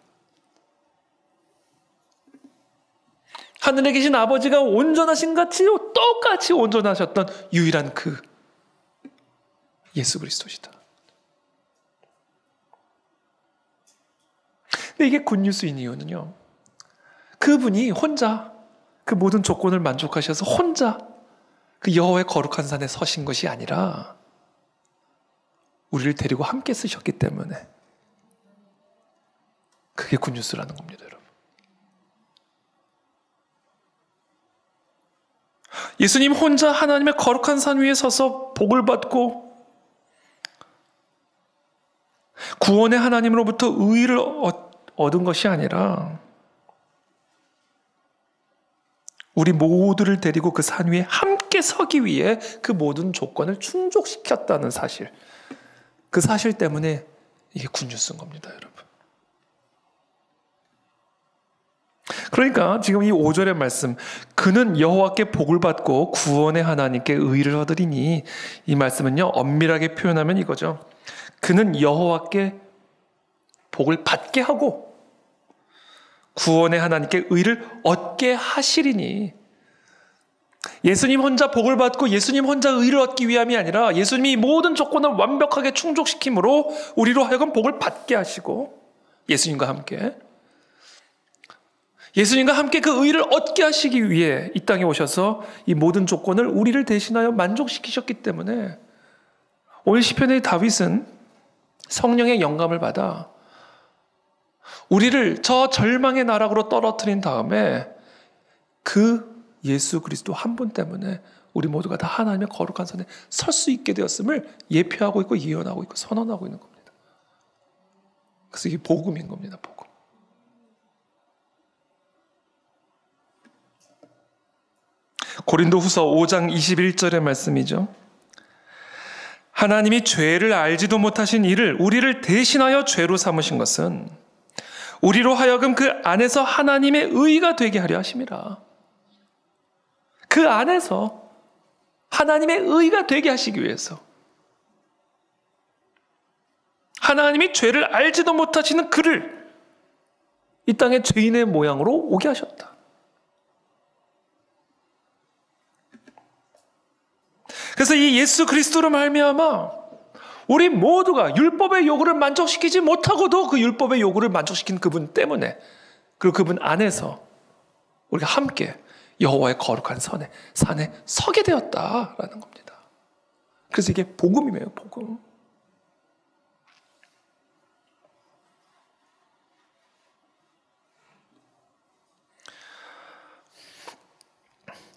하늘에 계신 아버지가 온전하신 같이 똑같이 온전하셨던 유일한 그 예수 그리스도시다. 근데 이게 굿뉴스인 이유는요. 그분이 혼자 그 모든 조건을 만족하셔서 혼자 그 여호와의 거룩한 산에 서신 것이 아니라 우리를 데리고 함께 쓰셨기 때문에 그게 굿뉴스라는 겁니다, 여러분. 예수님 혼자 하나님의 거룩한 산 위에 서서 복을 받고 구원의 하나님으로부터 의의를 얻은 것이 아니라 우리 모두를 데리고 그 산 위에 함께 서기 위해 그 모든 조건을 충족시켰다는 사실, 그 사실 때문에 이게 굿뉴스인 겁니다, 여러분. 그러니까 지금 이 5절의 말씀, 그는 여호와께 복을 받고 구원의 하나님께 의를 얻으리니, 이 말씀은요 엄밀하게 표현하면 이거죠. 그는 여호와께 복을 받게 하고 구원의 하나님께 의를 얻게 하시리니, 예수님 혼자 복을 받고 예수님 혼자 의를 얻기 위함이 아니라 예수님이 모든 조건을 완벽하게 충족시킴으로 우리로 하여금 복을 받게 하시고 예수님과 함께 그 의를 얻게 하시기 위해 이 땅에 오셔서 이 모든 조건을 우리를 대신하여 만족시키셨기 때문에 오늘 시편의 다윗은 성령의 영감을 받아 우리를 저 절망의 나락으로 떨어뜨린 다음에 그 예수 그리스도 한 분 때문에 우리 모두가 다 하나님의 거룩한 산에 설 수 있게 되었음을 예표하고 있고 예언하고 있고 선언하고 있는 겁니다. 그래서 이게 복음인 겁니다. 복음. 고린도후서 5장 21절의 말씀이죠. 하나님이 죄를 알지도 못하신 이를 우리를 대신하여 죄로 삼으신 것은 우리로 하여금 그 안에서 하나님의 의가 되게 하려 하심이라. 그 안에서 하나님의 의가 되게 하시기 위해서 하나님이 죄를 알지도 못하시는 그를 이 땅에 죄인의 모양으로 오게 하셨다. 그래서 이 예수 그리스도로 말미암아 우리 모두가 율법의 요구를 만족시키지 못하고도 그 율법의 요구를 만족시킨 그분 때문에, 그리고 그분 안에서 우리가 함께 여호와의 거룩한 산에 서게 되었다라는 겁니다. 그래서 이게 복음이에요, 복음.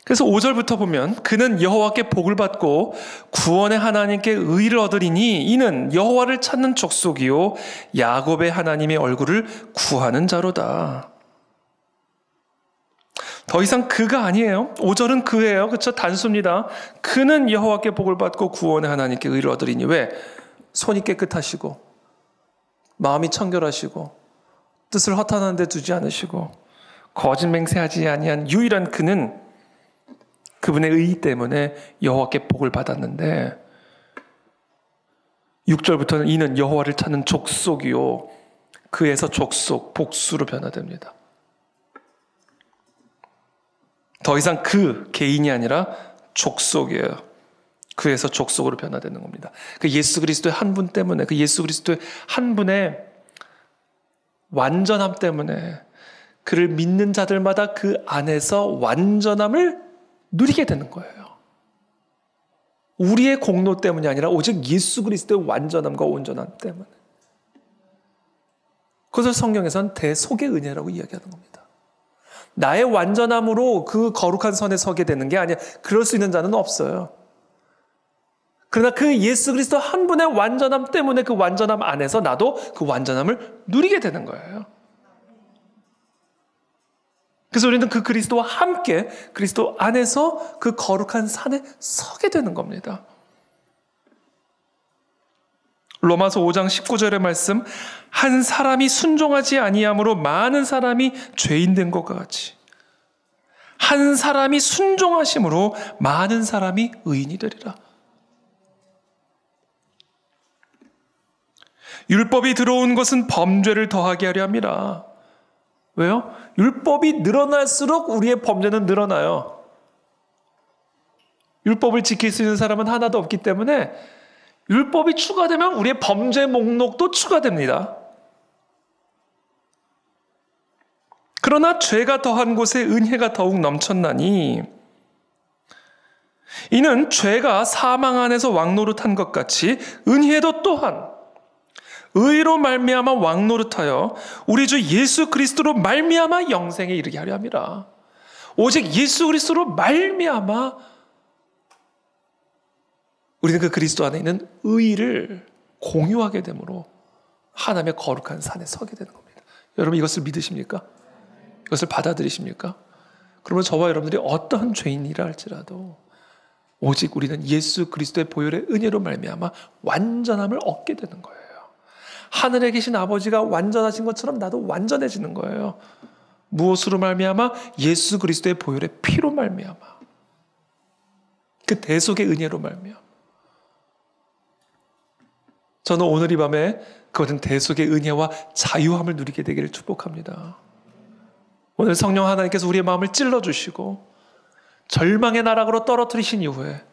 그래서 5절부터 보면 그는 여호와께 복을 받고 구원의 하나님께 의를 얻으리니 이는 여호와를 찾는 족속이요 야곱의 하나님의 얼굴을 구하는 자로다. 더 이상 그가 아니에요. 5절은 그예요. 그렇죠? 단수입니다. 그는 여호와께 복을 받고 구원의 하나님께 의를 얻으리니, 왜? 손이 깨끗하시고 마음이 청결하시고 뜻을 허탄한 데 두지 않으시고 거짓 맹세하지 아니한 유일한 그는 그분의 의 때문에 여호와께 복을 받았는데, 6절부터는 이는 여호와를 찾는 족속이요 그에서 족속, 복수로 변화됩니다. 더 이상 그 개인이 아니라 족속이에요. 그에서 족속으로 변화되는 겁니다. 그 예수 그리스도의 한 분 때문에, 그 예수 그리스도의 한 분의 완전함 때문에 그를 믿는 자들마다 그 안에서 완전함을 누리게 되는 거예요. 우리의 공로 때문이 아니라 오직 예수 그리스도의 완전함과 온전함 때문에. 그것을 성경에서는 대속의 은혜라고 이야기하는 겁니다. 나의 완전함으로 그 거룩한 선에 서게 되는 게 아니야. 그럴 수 있는 자는 없어요. 그러나 그 예수 그리스도 한 분의 완전함 때문에 그 완전함 안에서 나도 그 완전함을 누리게 되는 거예요. 그래서 우리는 그 그리스도와 함께 그리스도 안에서 그 거룩한 산에 서게 되는 겁니다. 로마서 5장 19절의 말씀, 한 사람이 순종하지 아니함으로 많은 사람이 죄인 된 것과 같이 한 사람이 순종하심으로 많은 사람이 의인이 되리라. 율법이 들어온 것은 범죄를 더하게 하려 함이라. 왜요? 율법이 늘어날수록 우리의 범죄는 늘어나요. 율법을 지킬 수 있는 사람은 하나도 없기 때문에 율법이 추가되면 우리의 범죄 목록도 추가됩니다. 그러나 죄가 더한 곳에 은혜가 더욱 넘쳤나니, 이는 죄가 사망 안에서 왕노릇한 것 같이 은혜도 또한 의로 말미암아 왕노릇하여 우리 주 예수 그리스도로 말미암아 영생에 이르게 하려 함이라. 오직 예수 그리스도로 말미암아 우리는 그 그리스도 안에 있는 의를 공유하게 되므로 하나님의 거룩한 산에 서게 되는 겁니다. 여러분 이것을 믿으십니까? 이것을 받아들이십니까? 그러면 저와 여러분들이 어떠한 죄인이라 할지라도 오직 우리는 예수 그리스도의 보혈의 은혜로 말미암아 완전함을 얻게 되는 거예요. 하늘에 계신 아버지가 완전하신 것처럼 나도 완전해지는 거예요. 무엇으로 말미암아? 예수 그리스도의 보혈의 피로 말미암아. 그 대속의 은혜로 말미암아. 저는 오늘 이 밤에 그것은 대속의 은혜와 자유함을 누리게 되기를 축복합니다. 오늘 성령 하나님께서 우리의 마음을 찔러주시고 절망의 나락으로 떨어뜨리신 이후에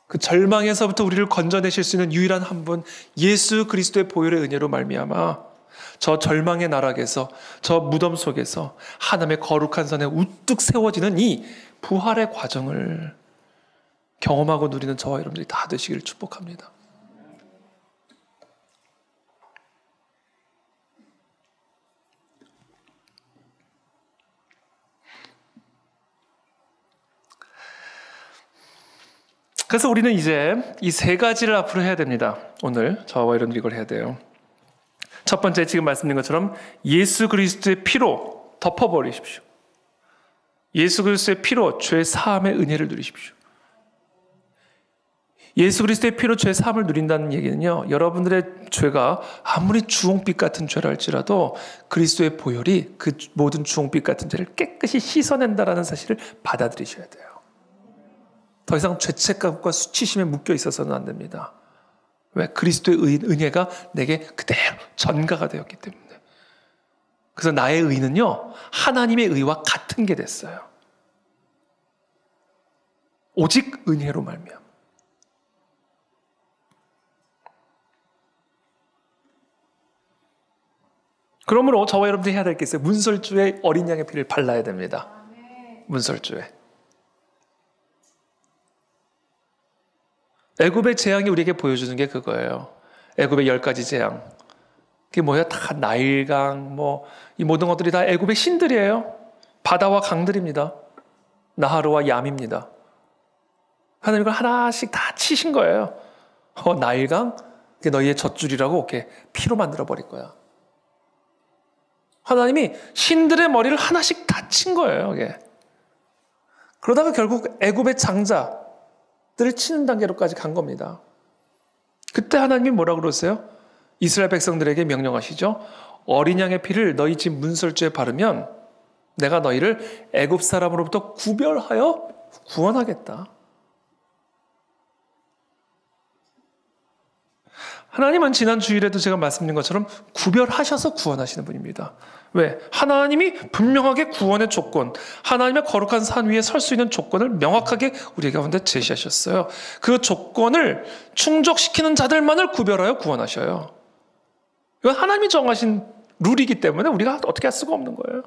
그 절망에서부터 우리를 건져내실 수 있는 유일한 한 분, 예수 그리스도의 보혈의 은혜로 말미암아 저 절망의 나락에서, 저 무덤 속에서 하나님의 거룩한 산에 우뚝 세워지는 이 부활의 과정을 경험하고 누리는 저와 여러분들이 다 되시기를 축복합니다. 그래서 우리는 이제 이 세 가지를 앞으로 해야 됩니다. 오늘 저와 여러분들이 이걸 해야 돼요. 첫 번째, 지금 말씀드린 것처럼 예수 그리스도의 피로 덮어버리십시오. 예수 그리스도의 피로 죄 사함의 은혜를 누리십시오. 예수 그리스도의 피로 죄 사함을 누린다는 얘기는요, 여러분들의 죄가 아무리 주홍빛 같은 죄라 할지라도 그리스도의 보혈이 그 모든 주홍빛 같은 죄를 깨끗이 씻어낸다라는 사실을 받아들이셔야 돼요. 더 이상 죄책감과 수치심에 묶여 있어서는 안 됩니다. 왜? 그리스도의 은혜가 내게 그대로 전가가 되었기 때문에. 그래서 나의 의는요, 하나님의 의와 같은 게 됐어요. 오직 은혜로 말미암아. 그러므로 저와 여러분들이 해야 될 게 있어요. 문설주에 어린 양의 피를 발라야 됩니다. 문설주에. 애굽의 재앙이 우리에게 보여주는 게 그거예요. 애굽의 10가지 재앙. 그게 뭐예요? 다 나일강, 이 모든 것들이 다 애굽의 신들이에요. 바다와 강들입니다. 나하루와 얌입니다. 하나님 이걸 하나씩 다 치신 거예요. 나일강, 그게 너희의 젖줄이라고 이렇게 피로 만들어 버릴 거야. 하나님이 신들의 머리를 하나씩 다 친 거예요. 이게. 그러다가 결국 애굽의 장자 들을 치는 단계로까지 간 겁니다. 그때 하나님이 뭐라고 그러세요? 이스라엘 백성들에게 명령하시죠. 어린 양의 피를 너희 집 문설주에 바르면 내가 너희를 애굽 사람으로부터 구별하여 구원하겠다. 하나님은 지난 주일에도 제가 말씀드린 것처럼 구별하셔서 구원하시는 분입니다. 왜? 하나님이 분명하게 구원의 조건, 하나님의 거룩한 산 위에 설 수 있는 조건을 명확하게 우리 가운데 제시하셨어요. 그 조건을 충족시키는 자들만을 구별하여 구원하셔요. 이건 하나님이 정하신 룰이기 때문에 우리가 어떻게 할 수가 없는 거예요.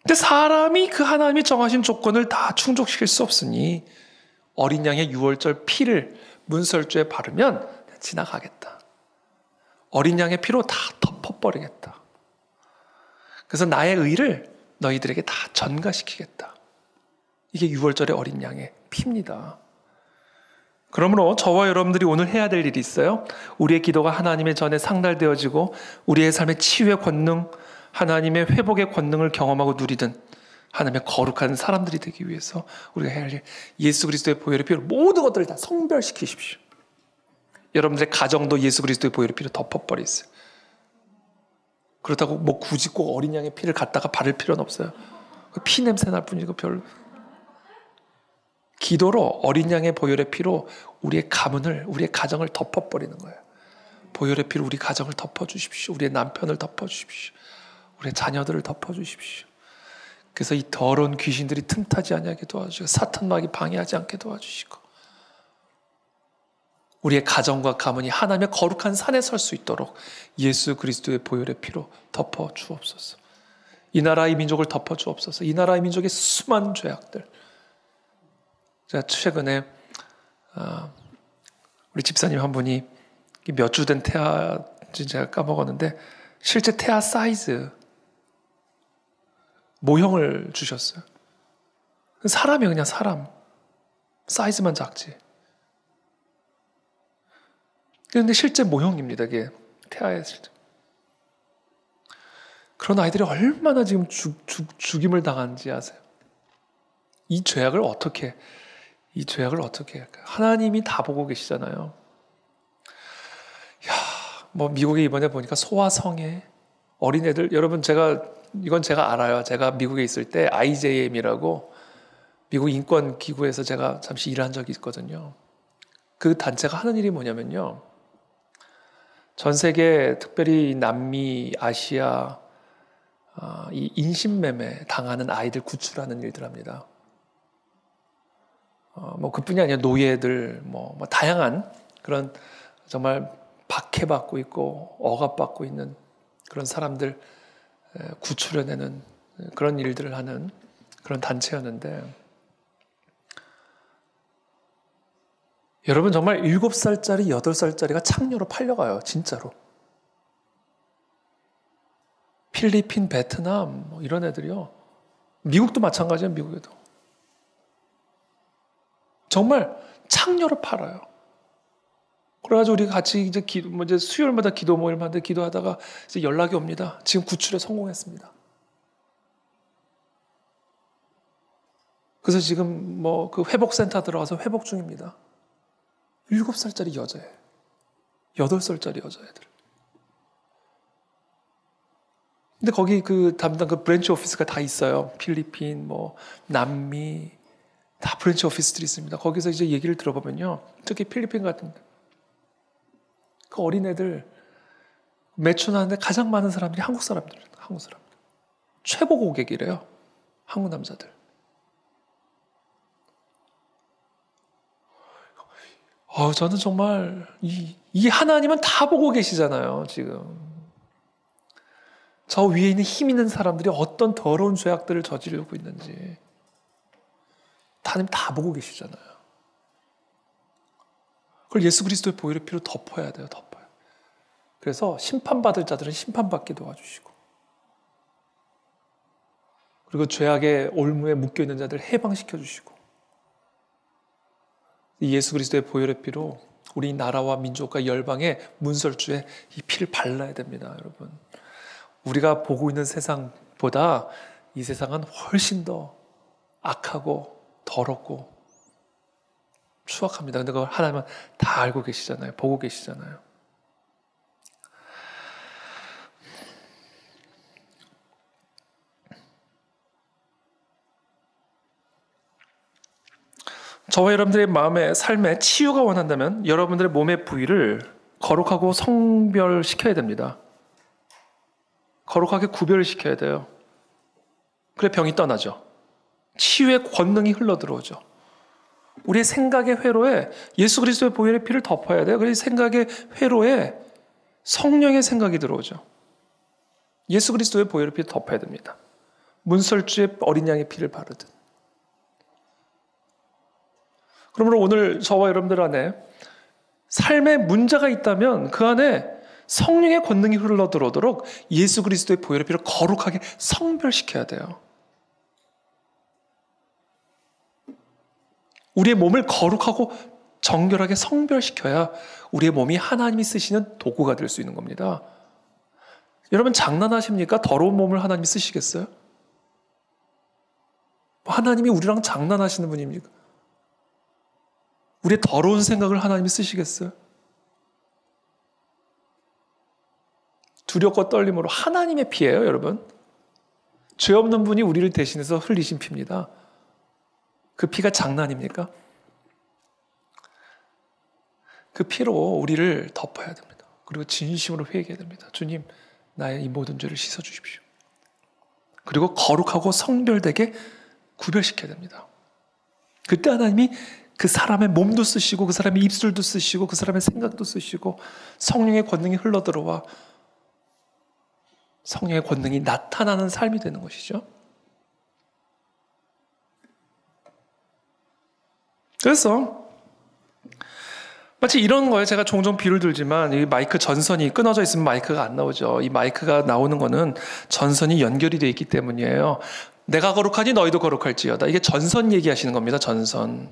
근데 사람이 그 하나님이 정하신 조건을 다 충족시킬 수 없으니 어린 양의 유월절 피를 문설주에 바르면 지나가겠다. 어린 양의 피로 다 덮어버리겠다. 그래서 나의 의를 너희들에게 다 전가시키겠다. 이게 유월절의 어린 양의 피입니다. 그러므로 저와 여러분들이 오늘 해야 될 일이 있어요. 우리의 기도가 하나님의 전에 상달되어지고 우리의 삶의 치유의 권능, 하나님의 회복의 권능을 경험하고 누리든 하나님의 거룩한 사람들이 되기 위해서 우리가 해야 할 일, 예수 그리스도의 보혈의 피로 모든 것들을 다 성별시키십시오. 여러분들의 가정도 예수 그리스도의 보혈의 피로 덮어버리세요. 그렇다고 굳이 꼭 어린 양의 피를 갖다가 바를 필요는 없어요. 피 냄새 날 뿐이고 별로. 기도로 어린 양의 보혈의 피로 우리의 가문을, 우리의 가정을 덮어버리는 거예요. 보혈의 피로 우리 가정을 덮어주십시오. 우리의 남편을 덮어주십시오. 우리의 자녀들을 덮어주십시오. 그래서 이 더러운 귀신들이 틈타지 않게 도와주시고 사탄막이 방해하지 않게 도와주시고 우리의 가정과 가문이 하나님의 거룩한 산에 설 수 있도록 예수 그리스도의 보혈의 피로 덮어 주옵소서. 이 나라 이 민족을 덮어주옵소서. 이 나라 이 민족의 수많은 죄악들. 제가 최근에 우리 집사님 한 분이 몇 주 된 태아인지 제가 까먹었는데 실제 태아 사이즈 모형을 주셨어요. 사람이 그냥 사람 사이즈만 작지. 그런데 실제 모형입니다. 이게 태아의 실제. 그런 아이들이 얼마나 지금 죽임을 당하는지 아세요? 이 죄악을 어떻게 할까요? 하나님이 다 보고 계시잖아요. 미국에 이번에 보니까 소아성애 어린애들, 여러분 이건 제가 알아요. 제가 미국에 있을 때 IJM이라고 미국 인권기구에서 제가 잠시 일한 적이 있거든요. 그 단체가 하는 일이 뭐냐면요. 전 세계 특별히 남미, 아시아 이 인신매매 당하는 아이들 구출하는 일들 합니다. 그뿐이 아니라 노예들, 다양한 그런 정말 박해받고 있고 억압받고 있는 그런 사람들 구출해내는 그런 일들을 하는 그런 단체였는데, 여러분 정말 7살짜리, 8살짜리가 창녀로 팔려가요. 진짜로. 필리핀, 베트남 이런 애들이요. 미국도 마찬가지예요. 미국에도. 정말 창녀로 팔아요. 그래가지고 우리 같이 이제 수요일마다 기도 모임 하는데 기도하다가 이제 연락이 옵니다. 지금 구출에 성공했습니다. 그래서 지금 그 회복센터 들어가서 회복 중입니다. 7살짜리 여자애, 8살짜리 여자애들. 근데 거기 담당 브랜치 오피스가 다 있어요. 필리핀, 남미, 다 브랜치 오피스들이 있습니다. 거기서 이제 얘기를 들어보면요. 특히 필리핀 같은데. 그 어린애들 매춘하는데 가장 많은 사람들이 한국 사람들입니다. 한국 사람들. 최고 고객이래요. 한국 남자들. 저는 정말 이 하나님은 다 보고 계시잖아요. 지금. 저 위에 있는 힘 있는 사람들이 어떤 더러운 죄악들을 저지르고 있는지 하나님 다 보고 계시잖아요. 그걸 예수 그리스도의 보혈의 피로 덮어야 돼요. 덮어요. 그래서 심판받을 자들은 심판받게 도와주시고, 그리고 죄악의 올무에 묶여있는 자들 해방시켜 주시고, 이 예수 그리스도의 보혈의 피로 우리 나라와 민족과 열방의 문설주에 이 피를 발라야 됩니다. 여러분, 우리가 보고 있는 세상보다 이 세상은 훨씬 더 악하고 더럽고 추악합니다. 근데 그걸 하나님은 다 알고 계시잖아요. 보고 계시잖아요. 저와 여러분들의 마음의 삶에 치유가 원한다면 여러분들의 몸의 부위를 거룩하고 성별시켜야 됩니다. 거룩하게 구별을 시켜야 돼요. 그래 병이 떠나죠. 치유의 권능이 흘러들어오죠. 우리의 생각의 회로에 예수 그리스도의 보혈의 피를 덮어야 돼요. 그래서 생각의 회로에 성령의 생각이 들어오죠. 예수 그리스도의 보혈의 피를 덮어야 됩니다. 문설주에 어린 양의 피를 바르듯. 그러므로 오늘 저와 여러분들 안에 삶의 문제가 있다면 그 안에 성령의 권능이 흘러들어오도록 예수 그리스도의 보혈의 피를 거룩하게 성별시켜야 돼요. 우리의 몸을 거룩하고 정결하게 성별시켜야 우리의 몸이 하나님이 쓰시는 도구가 될 수 있는 겁니다. 여러분 장난하십니까? 더러운 몸을 하나님이 쓰시겠어요? 하나님이 우리랑 장난하시는 분입니까? 우리의 더러운 생각을 하나님이 쓰시겠어요? 두렵고 떨림으로 하나님의 피예요, 여러분. 죄 없는 분이 우리를 대신해서 흘리신 피입니다. 그 피가 장난입니까? 그 피로 우리를 덮어야 됩니다. 그리고 진심으로 회개해야 됩니다. 주님, 나의 이 모든 죄를 씻어주십시오. 그리고 거룩하고 성별되게 구별시켜야 됩니다. 그때 하나님이 그 사람의 몸도 쓰시고 그 사람의 입술도 쓰시고 그 사람의 생각도 쓰시고 성령의 권능이 흘러들어와 성령의 권능이 나타나는 삶이 되는 것이죠. 그래서 마치 이런 거에 제가 종종 비유를 들지만 이 마이크 전선이 끊어져 있으면 마이크가 안 나오죠. 이 마이크가 나오는 거는 전선이 연결이 되어 있기 때문이에요. 내가 거룩하니 너희도 거룩할지어다. 이게 전선 얘기하시는 겁니다. 전선.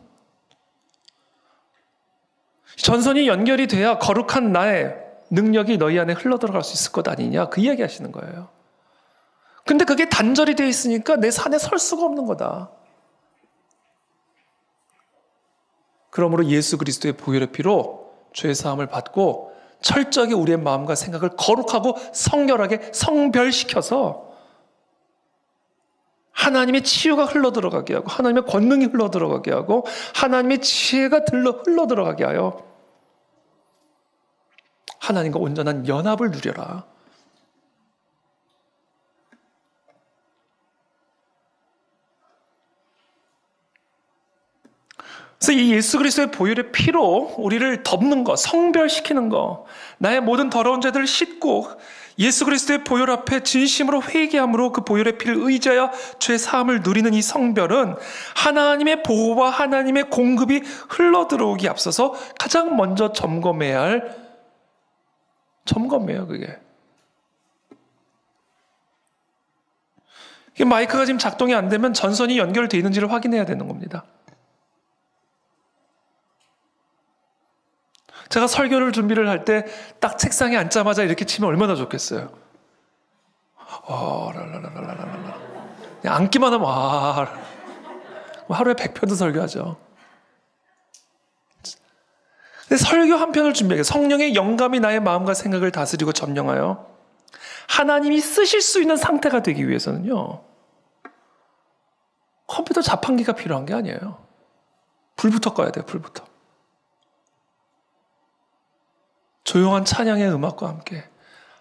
전선이 연결이 돼야 거룩한 나의 능력이 너희 안에 흘러들어갈 수 있을 것 아니냐. 그 이야기 하시는 거예요. 근데 그게 단절이 되어 있으니까 내 산에 설 수가 없는 거다. 그러므로 예수 그리스도의 보혈의 피로 죄 사함을 받고 철저하게 우리의 마음과 생각을 거룩하고 성결하게 성별시켜서 하나님의 치유가 흘러들어가게 하고 하나님의 권능이 흘러들어가게 하고 하나님의 지혜가 흘러들어가게 하여 하나님과 온전한 연합을 누려라. 그래서 이 예수 그리스도의 보혈의 피로 우리를 덮는 것, 성별시키는 것, 나의 모든 더러운 죄들을 씻고 예수 그리스도의 보혈 앞에 진심으로 회개함으로 그 보혈의 피를 의지하여 죄 사함을 누리는 이 성별은 하나님의 보호와 하나님의 공급이 흘러들어오기 앞서서 가장 먼저 점검해야 그게. 마이크가 지금 작동이 안 되면 전선이 연결되어 있는지를 확인해야 되는 겁니다. 제가 설교를 준비를 할 때 딱 책상에 앉자마자 이렇게 치면 얼마나 좋겠어요. 랄랄랄랄랄랄. 그냥 앉기만 하면 하루에 100편도 설교하죠. 근데 설교 한 편을 준비하게 성령의 영감이 나의 마음과 생각을 다스리고 점령하여 하나님이 쓰실 수 있는 상태가 되기 위해서는요. 컴퓨터 자판기가 필요한 게 아니에요. 불부터 꺼야 돼요. 불부터. 조용한 찬양의 음악과 함께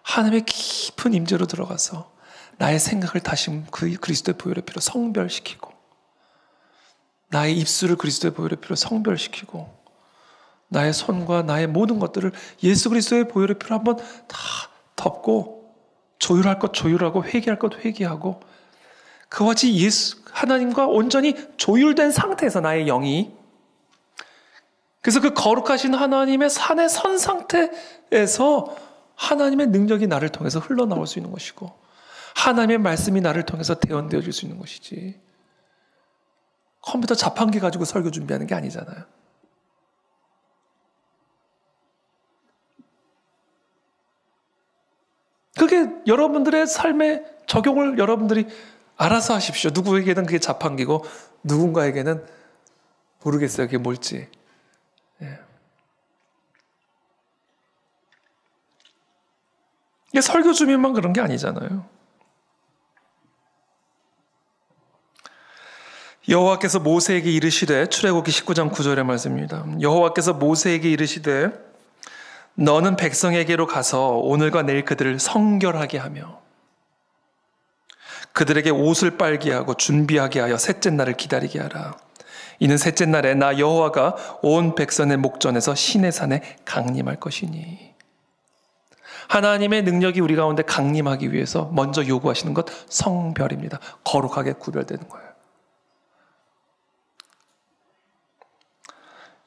하나님의 깊은 임재로 들어가서 나의 생각을 다시 그리스도의 보혈의 피로 성별시키고 나의 입술을 그리스도의 보혈의 피로 성별시키고 나의 손과 나의 모든 것들을 예수 그리스도의 보혈의 피로 한번 다 덮고 조율할 것 조율하고 회개할 것 회개하고 그와 같이 하나님과 온전히 조율된 상태에서 나의 영이 그래서 그 거룩하신 하나님의 산에 선 상태에서 하나님의 능력이 나를 통해서 흘러나올 수 있는 것이고 하나님의 말씀이 나를 통해서 대언되어질 수 있는 것이지 컴퓨터 자판기 가지고 설교 준비하는 게 아니잖아요. 그게 여러분들의 삶에 적용을 여러분들이 알아서 하십시오. 누구에게는 그게 자판기고 누군가에게는 모르겠어요. 그게 뭘지. 예. 이게 설교 준비만 그런 게 아니잖아요. 여호와께서 모세에게 이르시되 출애굽기 19장 9절의 말씀입니다. 여호와께서 모세에게 이르시되 너는 백성에게로 가서 오늘과 내일 그들을 성결하게 하며 그들에게 옷을 빨게 하고 준비하게 하여 셋째 날을 기다리게 하라. 이는 셋째 날에 나 여호와가 온 백성의 목전에서 시내 산에 강림할 것이니. 하나님의 능력이 우리 가운데 강림하기 위해서 먼저 요구하시는 것 성별입니다. 거룩하게 구별되는 거예요.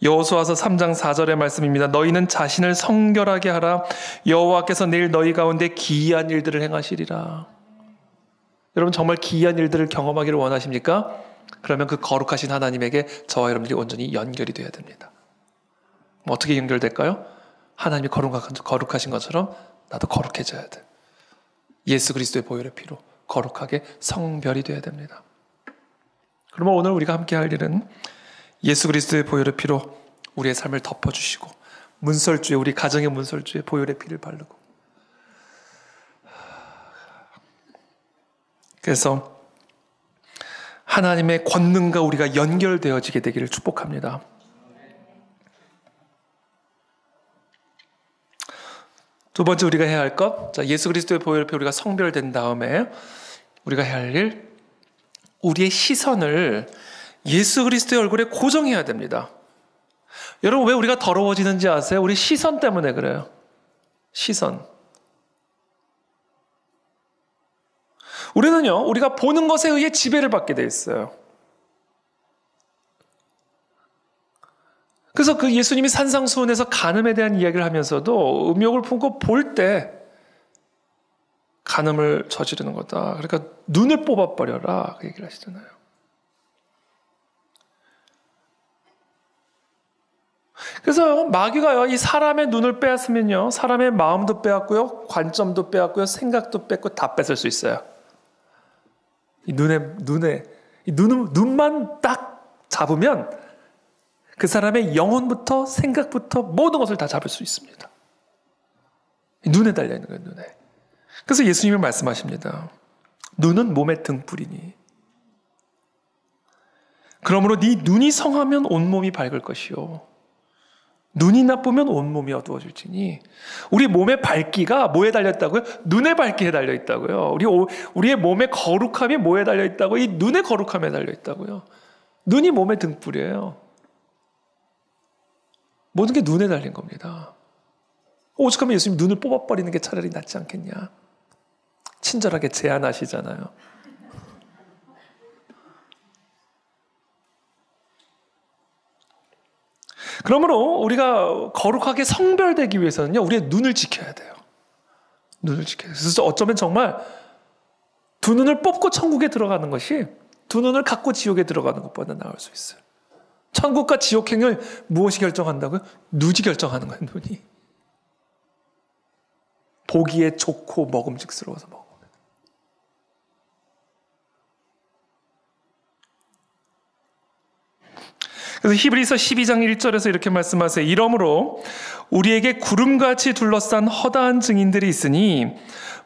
여호수아서 3장 4절의 말씀입니다. 너희는 자신을 성결하게 하라. 여호와께서 내일 너희 가운데 기이한 일들을 행하시리라. 여러분 정말 기이한 일들을 경험하기를 원하십니까? 그러면 그 거룩하신 하나님에게 저와 여러분들이 온전히 연결이 돼야 됩니다. 어떻게 연결될까요? 하나님이 거룩하신 것처럼 나도 거룩해져야 돼. 예수 그리스도의 보혈의 피로 거룩하게 성별이 돼야 됩니다. 그러면 오늘 우리가 함께 할 일은 예수 그리스도의 보혈의 피로 우리의 삶을 덮어주시고 문설주에 우리 가정의 문설주에 보혈의 피를 바르고 그래서 하나님의 권능과 우리가 연결되어지게 되기를 축복합니다. 두 번째 우리가 해야 할 것, 예수 그리스도의 보혈의 피 우리가 성별된 다음에 우리가 해야 할 일, 우리의 시선을 예수 그리스도의 얼굴에 고정해야 됩니다. 여러분 왜 우리가 더러워지는지 아세요? 우리 시선 때문에 그래요. 시선. 우리는요, 우리가 보는 것에 의해 지배를 받게 돼 있어요. 그래서 그 예수님이 산상수훈에서 간음에 대한 이야기를 하면서도 음욕을 품고 볼 때 간음을 저지르는 거다. 그러니까 눈을 뽑아버려라. 그 얘기를 하시잖아요. 그래서 마귀가요, 이 사람의 눈을 빼앗으면요, 사람의 마음도 빼앗고요, 관점도 빼앗고요, 생각도 뺏고 다 뺏을 수 있어요. 이 눈만 딱 잡으면 그 사람의 영혼부터 생각부터 모든 것을 다 잡을 수 있습니다. 눈에 달려있는 거예요, 눈에. 그래서 예수님이 말씀하십니다. 눈은 몸의 등불이니. 그러므로 네 눈이 성하면 온몸이 밝을 것이요. 눈이 나쁘면 온몸이 어두워질지니. 우리 몸의 밝기가 뭐에 달려있다고요? 눈의 밝기에 달려있다고요. 우리의 몸의 거룩함이 뭐에 달려있다고요? 이 눈의 거룩함에 달려있다고요. 눈이 몸의 등불이에요. 모든 게 눈에 달린 겁니다. 오죽하면 예수님 눈을 뽑아버리는 게 차라리 낫지 않겠냐. 친절하게 제안하시잖아요. 그러므로 우리가 거룩하게 성별되기 위해서는요, 우리의 눈을 지켜야 돼요. 눈을 지켜야 돼요. 그래서 어쩌면 정말 두 눈을 뽑고 천국에 들어가는 것이 두 눈을 갖고 지옥에 들어가는 것보다 나을 수 있어요. 천국과 지옥행을 무엇이 결정한다고요? 눈이 결정하는 거예요, 눈이. 보기에 좋고 먹음직스러워서 먹어. 그래서 히브리서 12장 1절에서 이렇게 말씀하세요. 이러므로 우리에게 구름같이 둘러싼 허다한 증인들이 있으니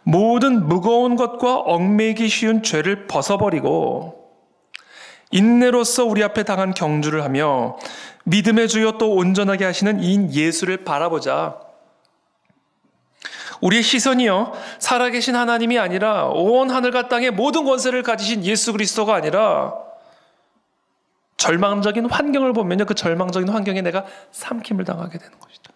모든 무거운 것과 얽매이기 쉬운 죄를 벗어버리고 인내로서 우리 앞에 당한 경주를 하며 믿음의 주여 또 온전하게 하시는 이인 예수를 바라보자. 우리의 시선이요, 살아계신 하나님이 아니라 온 하늘과 땅의 모든 권세를 가지신 예수 그리스도가 아니라 절망적인 환경을 보면요, 그 절망적인 환경에 내가 삼킴을 당하게 되는 것이죠.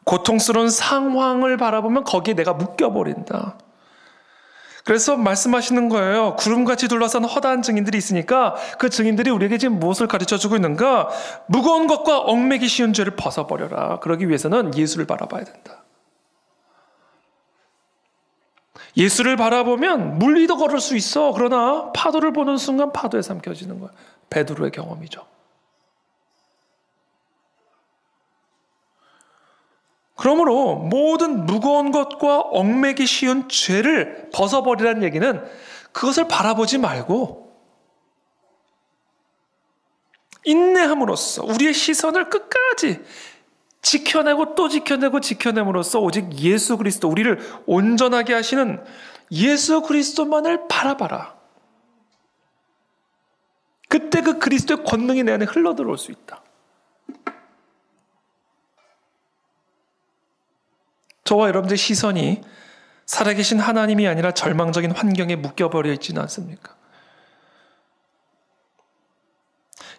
고통스러운 상황을 바라보면 거기에 내가 묶여버린다. 그래서 말씀하시는 거예요. 구름같이 둘러싼 허다한 증인들이 있으니까 그 증인들이 우리에게 지금 무엇을 가르쳐주고 있는가? 무거운 것과 얽매기 쉬운 죄를 벗어버려라. 그러기 위해서는 예수를 바라봐야 된다. 예수를 바라보면 물 위도 걸을 수 있어. 그러나 파도를 보는 순간 파도에 삼켜지는 거야. 베드로의 경험이죠. 그러므로 모든 무거운 것과 얽매기 쉬운 죄를 벗어버리라는 얘기는 그것을 바라보지 말고 인내함으로써 우리의 시선을 끝까지 지켜내고 또 지켜내고 지켜냄으로써 오직 예수 그리스도, 우리를 온전하게 하시는 예수 그리스도만을 바라봐라. 그때 그 그리스도의 권능이 내 안에 흘러들어올 수 있다. 저와 여러분들의 시선이 살아계신 하나님이 아니라 절망적인 환경에 묶여버려 있지는 않습니까?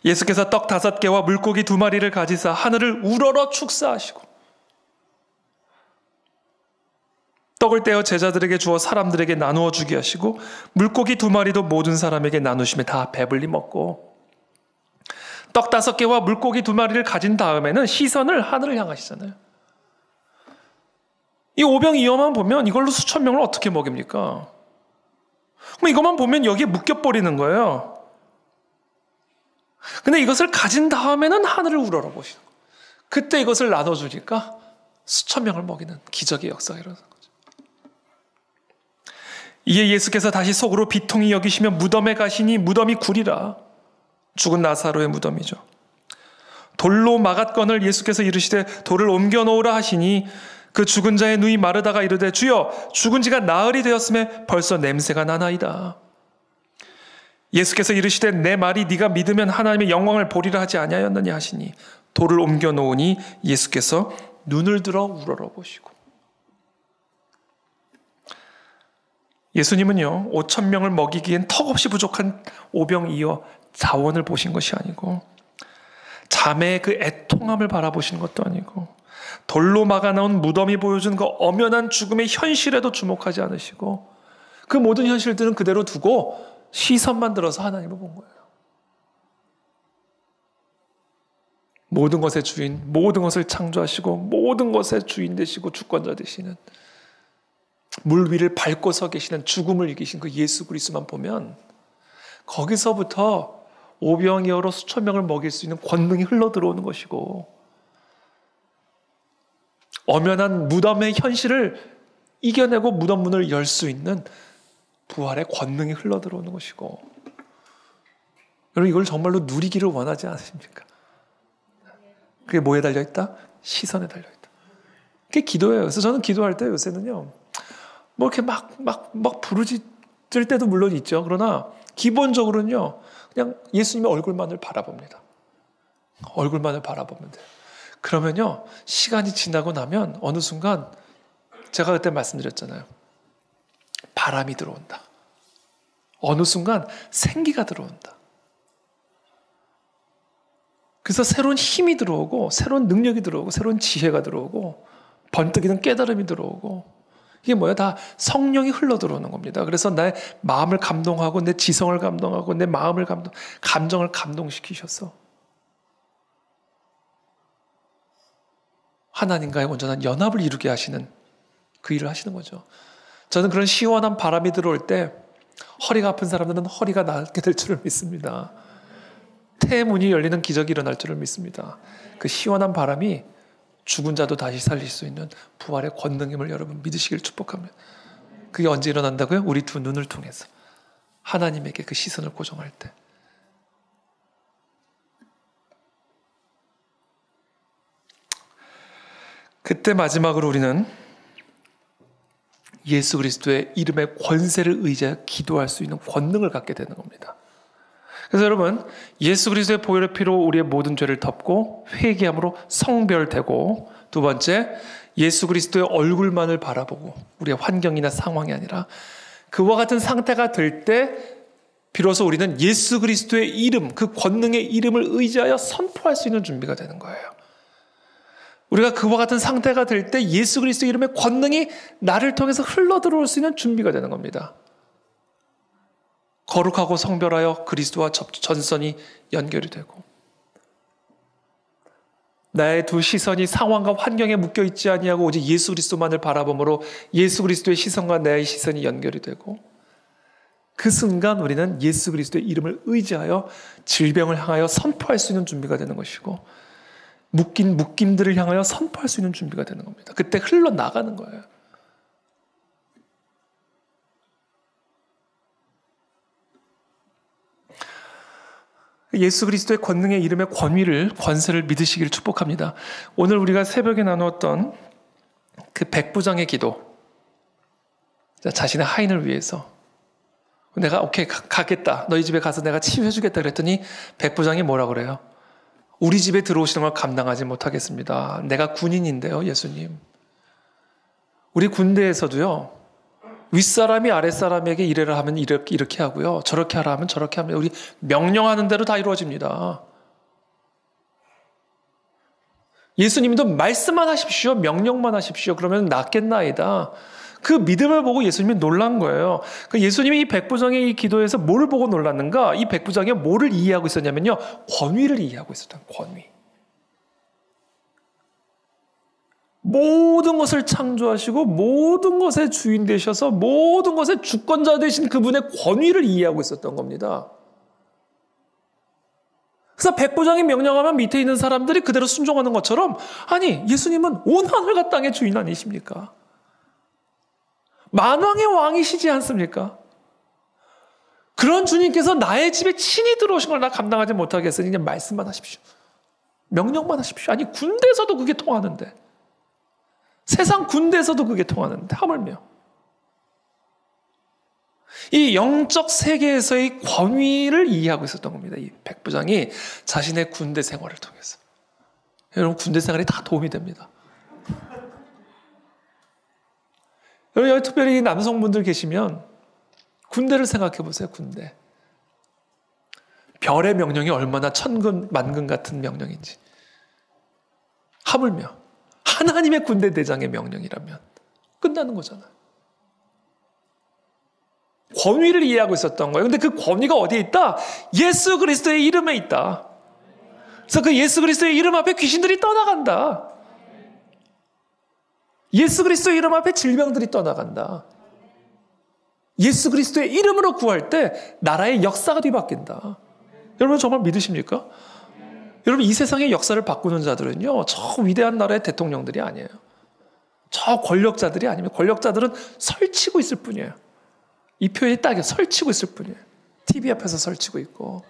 예수께서 떡 5개와 물고기 2마리를 가지사 하늘을 우러러 축사하시고 떡을 떼어 제자들에게 주어 사람들에게 나누어 주게 하시고 물고기 2마리도 모든 사람에게 나누시며 다 배불리 먹고 떡 5개와 물고기 2마리를 가진 다음에는 시선을 하늘을 향하시잖아요. 이 오병이어만 보면 이걸로 수천 명을 어떻게 먹입니까? 그럼 이것만 보면 여기에 묶여버리는 거예요. 근데 이것을 가진 다음에는 하늘을 우러러 보시는 거예요. 그때 이것을 나눠주니까 수천 명을 먹이는 기적의 역사가 일어나는 거죠. 이에 예수께서 다시 속으로 비통히 여기시며 무덤에 가시니 무덤이 구리라. 죽은 나사로의 무덤이죠. 돌로 막았건을 예수께서 이르시되 돌을 옮겨 놓으라 하시니 그 죽은 자의 누이 마르다가 이르되 주여 죽은 지가 나흘이 되었음에 벌써 냄새가 나나이다. 예수께서 이르시되 내 말이 네가 믿으면 하나님의 영광을 보리라 하지 아니하였느냐 하시니 돌을 옮겨 놓으니 예수께서 눈을 들어 우러러 보시고. 예수님은요 5,000명을 먹이기엔 턱없이 부족한 오병이어 자원을 보신 것이 아니고 자매의 그 애통함을 바라보시는 것도 아니고 돌로 막아놓은 무덤이 보여준 그 엄연한 죽음의 현실에도 주목하지 않으시고 그 모든 현실들은 그대로 두고 시선만 들어서 하나님을 본 거예요. 모든 것의 주인, 모든 것을 창조하시고 모든 것의 주인 되시고 주권자 되시는 물 위를 밟고 서 계시는 죽음을 이기신 그 예수 그리스도만 보면 거기서부터 오병이어로 수천 명을 먹일 수 있는 권능이 흘러 들어오는 것이고 엄연한 무덤의 현실을 이겨내고 무덤 문을 열 수 있는 부활의 권능이 흘러 들어오는 것이고 여러분 이걸 정말로 누리기를 원하지 않으십니까? 그게 뭐에 달려있다? 시선에 달려있다. 그게 기도예요. 그래서 저는 기도할 때 요새는요 뭐 이렇게 막 부르짖을 때도 물론 있죠. 그러나 기본적으로는요 그냥 예수님의 얼굴만을 바라봅니다. 얼굴만을 바라보면 돼요. 그러면요 시간이 지나고 나면 어느 순간 제가 그때 말씀드렸잖아요. 바람이 들어온다. 어느 순간 생기가 들어온다. 그래서 새로운 힘이 들어오고 새로운 능력이 들어오고 새로운 지혜가 들어오고 번뜩이는 깨달음이 들어오고 이게 뭐야? 다 성령이 흘러 들어오는 겁니다. 그래서 내 마음을 감동하고 내 지성을 감동하고 내 마음을 감정을 감동시키셔서 하나님과의 온전한 연합을 이루게 하시는 그 일을 하시는 거죠. 저는 그런 시원한 바람이 들어올 때 허리가 아픈 사람들은 허리가 낫게 될 줄을 믿습니다. 태문이 열리는 기적이 일어날 줄을 믿습니다. 그 시원한 바람이 죽은 자도 다시 살릴 수 있는 부활의 권능임을 여러분 믿으시길 축복합니다. 그게 언제 일어난다고요? 우리 두 눈을 통해서 하나님에게 그 시선을 고정할 때. 그때 마지막으로 우리는 예수 그리스도의 이름의 권세를 의지하여 기도할 수 있는 권능을 갖게 되는 겁니다. 그래서 여러분 예수 그리스도의 보혈의 피로 우리의 모든 죄를 덮고 회개함으로 성별되고 두 번째 예수 그리스도의 얼굴만을 바라보고 우리의 환경이나 상황이 아니라 그와 같은 상태가 될 때 비로소 우리는 예수 그리스도의 이름 그 권능의 이름을 의지하여 선포할 수 있는 준비가 되는 거예요. 우리가 그와 같은 상태가 될 때 예수 그리스도의 이름의 권능이 나를 통해서 흘러 들어올 수 있는 준비가 되는 겁니다. 거룩하고 성별하여 그리스도와 전선이 연결이 되고 나의 두 시선이 상황과 환경에 묶여있지 아니하고 오직 예수 그리스도만을 바라봄으로 예수 그리스도의 시선과 나의 시선이 연결이 되고 그 순간 우리는 예수 그리스도의 이름을 의지하여 질병을 향하여 선포할 수 있는 준비가 되는 것이고 묶인 묶임들을 향하여 선포할 수 있는 준비가 되는 겁니다. 그때 흘러나가는 거예요. 예수 그리스도의 권능의 이름의 권세를 믿으시기를 축복합니다. 오늘 우리가 새벽에 나누었던 그 백부장의 기도, 자신의 하인을 위해서 내가 오케이 가겠다. 너희 집에 가서 내가 치유해주겠다 그랬더니 백부장이 뭐라 그래요? 우리 집에 들어오시는 걸 감당하지 못하겠습니다. 내가 군인인데요, 예수님. 우리 군대에서도요. 윗사람이 아랫사람에게 이래라 하면 이렇게 하고요. 저렇게 하라 하면 저렇게 합니다. 우리 명령하는 대로 다 이루어집니다. 예수님도 말씀만 하십시오. 명령만 하십시오. 그러면 낫겠나이다. 그 믿음을 보고 예수님이 놀란 거예요. 그 예수님이 이 백부장의 이 기도에서 뭐를 보고 놀랐는가? 이 백부장이 뭐를 이해하고 있었냐면요. 권위를 이해하고 있었던 권위. 모든 것을 창조하시고 모든 것의 주인 되셔서 모든 것의 주권자 되신 그분의 권위를 이해하고 있었던 겁니다. 그래서 백부장이 명령하면 밑에 있는 사람들이 그대로 순종하는 것처럼 아니 예수님은 온 하늘과 땅의 주인 아니십니까? 만왕의 왕이시지 않습니까? 그런 주님께서 나의 집에 친히 들어오신 걸 나 감당하지 못하겠으니 그냥 말씀만 하십시오. 명령만 하십시오. 아니 군대에서도 그게 통하는데 세상 군대에서도 그게 통하는데 하물며 이 영적 세계에서의 권위를 이해하고 있었던 겁니다. 이 백부장이 자신의 군대 생활을 통해서. 여러분 군대 생활이 다 도움이 됩니다. 여러분 여기 특별히 남성분들 계시면 군대를 생각해 보세요. 군대. 별의 명령이 얼마나 천근 만근 같은 명령인지. 하물며 하나님의 군대 대장의 명령이라면 끝나는 거잖아요. 권위를 이해하고 있었던 거예요. 근데 그 권위가 어디에 있다? 예수 그리스도의 이름에 있다. 그래서 그 예수 그리스도의 이름 앞에 귀신들이 떠나간다. 예수 그리스도의 이름 앞에 질병들이 떠나간다. 예수 그리스도의 이름으로 구할 때 나라의 역사가 뒤바뀐다. 여러분 정말 믿으십니까? 여러분 이 세상의 역사를 바꾸는 자들은요, 저 위대한 나라의 대통령들이 아니에요. 저 권력자들이 아니면 권력자들은 설치고 있을 뿐이에요. 이 표현이 딱이에요. 설치고 있을 뿐이에요. TV 앞에서 설치고 있고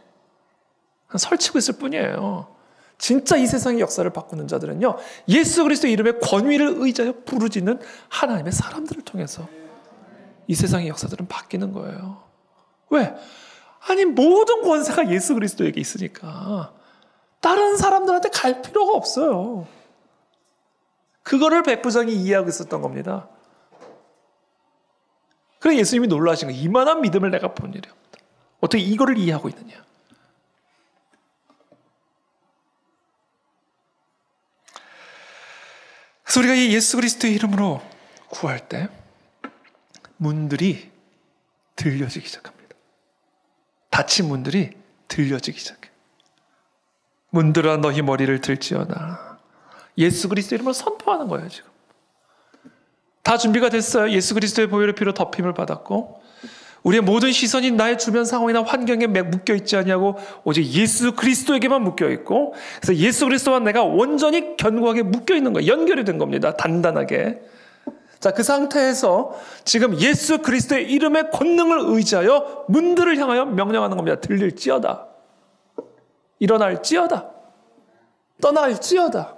설치고 있을 뿐이에요. 진짜 이 세상의 역사를 바꾸는 자들은요, 예수 그리스도의 이름에 권위를 의지하여 부르짖는 하나님의 사람들을 통해서 이 세상의 역사들은 바뀌는 거예요. 왜? 아니 모든 권세가 예수 그리스도에게 있으니까 다른 사람들한테 갈 필요가 없어요. 그거를 백부장이 이해하고 있었던 겁니다. 그래서 예수님이 놀라신 거예요. 이만한 믿음을 내가 본 일이 없다. 어떻게 이거를 이해하고 있느냐. 그래서 우리가 이 예수 그리스도의 이름으로 구할 때 문들이 들려지기 시작합니다. 닫힌 문들이 들려지기 시작해요. 문들아 너희 머리를 들지어다. 예수 그리스도의 이름으로 선포하는 거예요. 지금 다 준비가 됐어요. 예수 그리스도의 보혈의 피로 덮임을 받았고 우리의 모든 시선이 나의 주변 상황이나 환경에 묶여있지 않냐고 오직 예수 그리스도에게만 묶여있고, 그래서 예수 그리스도와 내가 온전히 견고하게 묶여있는 거예요. 연결이 된 겁니다. 단단하게. 자, 그 상태에서 지금 예수 그리스도의 이름의 권능을 의지하여 문들을 향하여 명령하는 겁니다. 들릴지어다. 일어날지어다. 떠날지어다.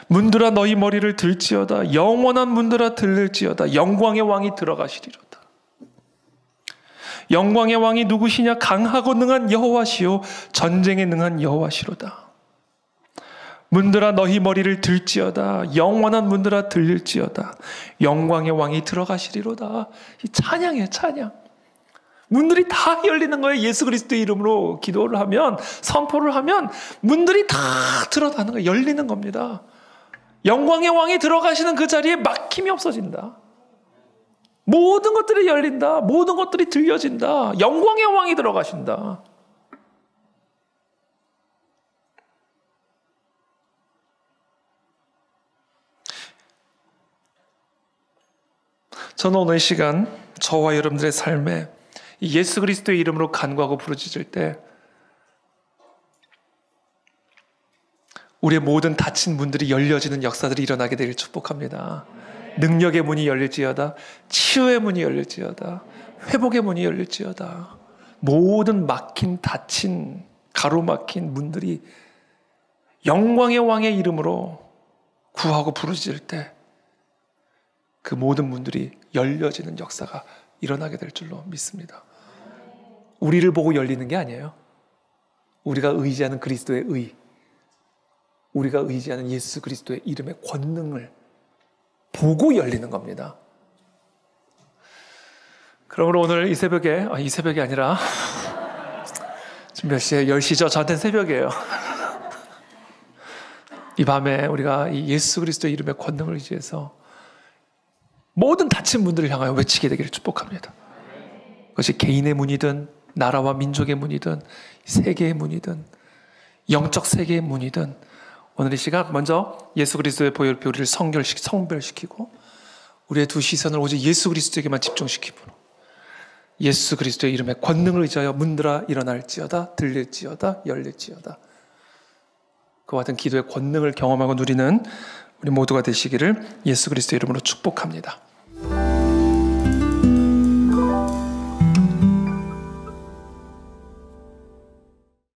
문들아 너희 머리를 들지어다. 영원한 문들아 들릴지어다. 영광의 왕이 들어가시리로다. 영광의 왕이 누구시냐? 강하고 능한 여호와시요 전쟁에 능한 여호와시로다. 문들아 너희 머리를 들지어다. 영원한 문들아 들릴지어다. 영광의 왕이 들어가시리로다. 이 찬양이에요. 찬양. 문들이 다 열리는 거예요. 예수 그리스도의 이름으로 기도를 하면, 선포를 하면 문들이 다 들어가는 거예요. 열리는 겁니다. 영광의 왕이 들어가시는 그 자리에 막힘이 없어진다. 모든 것들이 열린다. 모든 것들이 들려진다. 영광의 왕이 들어가신다. 저는 오늘 이 시간 저와 여러분들의 삶에 예수 그리스도의 이름으로 간구하고 부르짖을 때 우리의 모든 닫힌 문들이 열려지는 역사들이 일어나게 되길 축복합니다. 능력의 문이 열릴지어다. 치유의 문이 열릴지어다. 회복의 문이 열릴지어다. 모든 막힌 닫힌 가로막힌 문들이 영광의 왕의 이름으로 구하고 부르짖을 때 그 모든 문들이 열려지는 역사가 일어나게 될 줄로 믿습니다. 우리를 보고 열리는 게 아니에요. 우리가 의지하는 그리스도의 의, 우리가 의지하는 예수 그리스도의 이름의 권능을 보고 열리는 겁니다. 그러므로 오늘 이 새벽이 아니라 지금 몇 시에? 10시죠? 저한테는 새벽이에요. 이 밤에 우리가 이 예수 그리스도의 이름의 권능을 의지해서 모든 닫힌 문들을 향하여 외치게 되기를 축복합니다. 그것이 개인의 문이든 나라와 민족의 문이든 세계의 문이든 영적 세계의 문이든 오늘 이 시간 먼저 예수 그리스도의 보혈 우리를 성별시키고 우리의 두 시선을 오직 예수 그리스도에게만 집중시키므로 예수 그리스도의 이름의 권능을 의지하여 문들아 일어날지어다. 들릴지어다. 열릴지어다. 그와 같은 기도의 권능을 경험하고 누리는 우리 모두가 되시기를 예수 그리스도의 이름으로 축복합니다.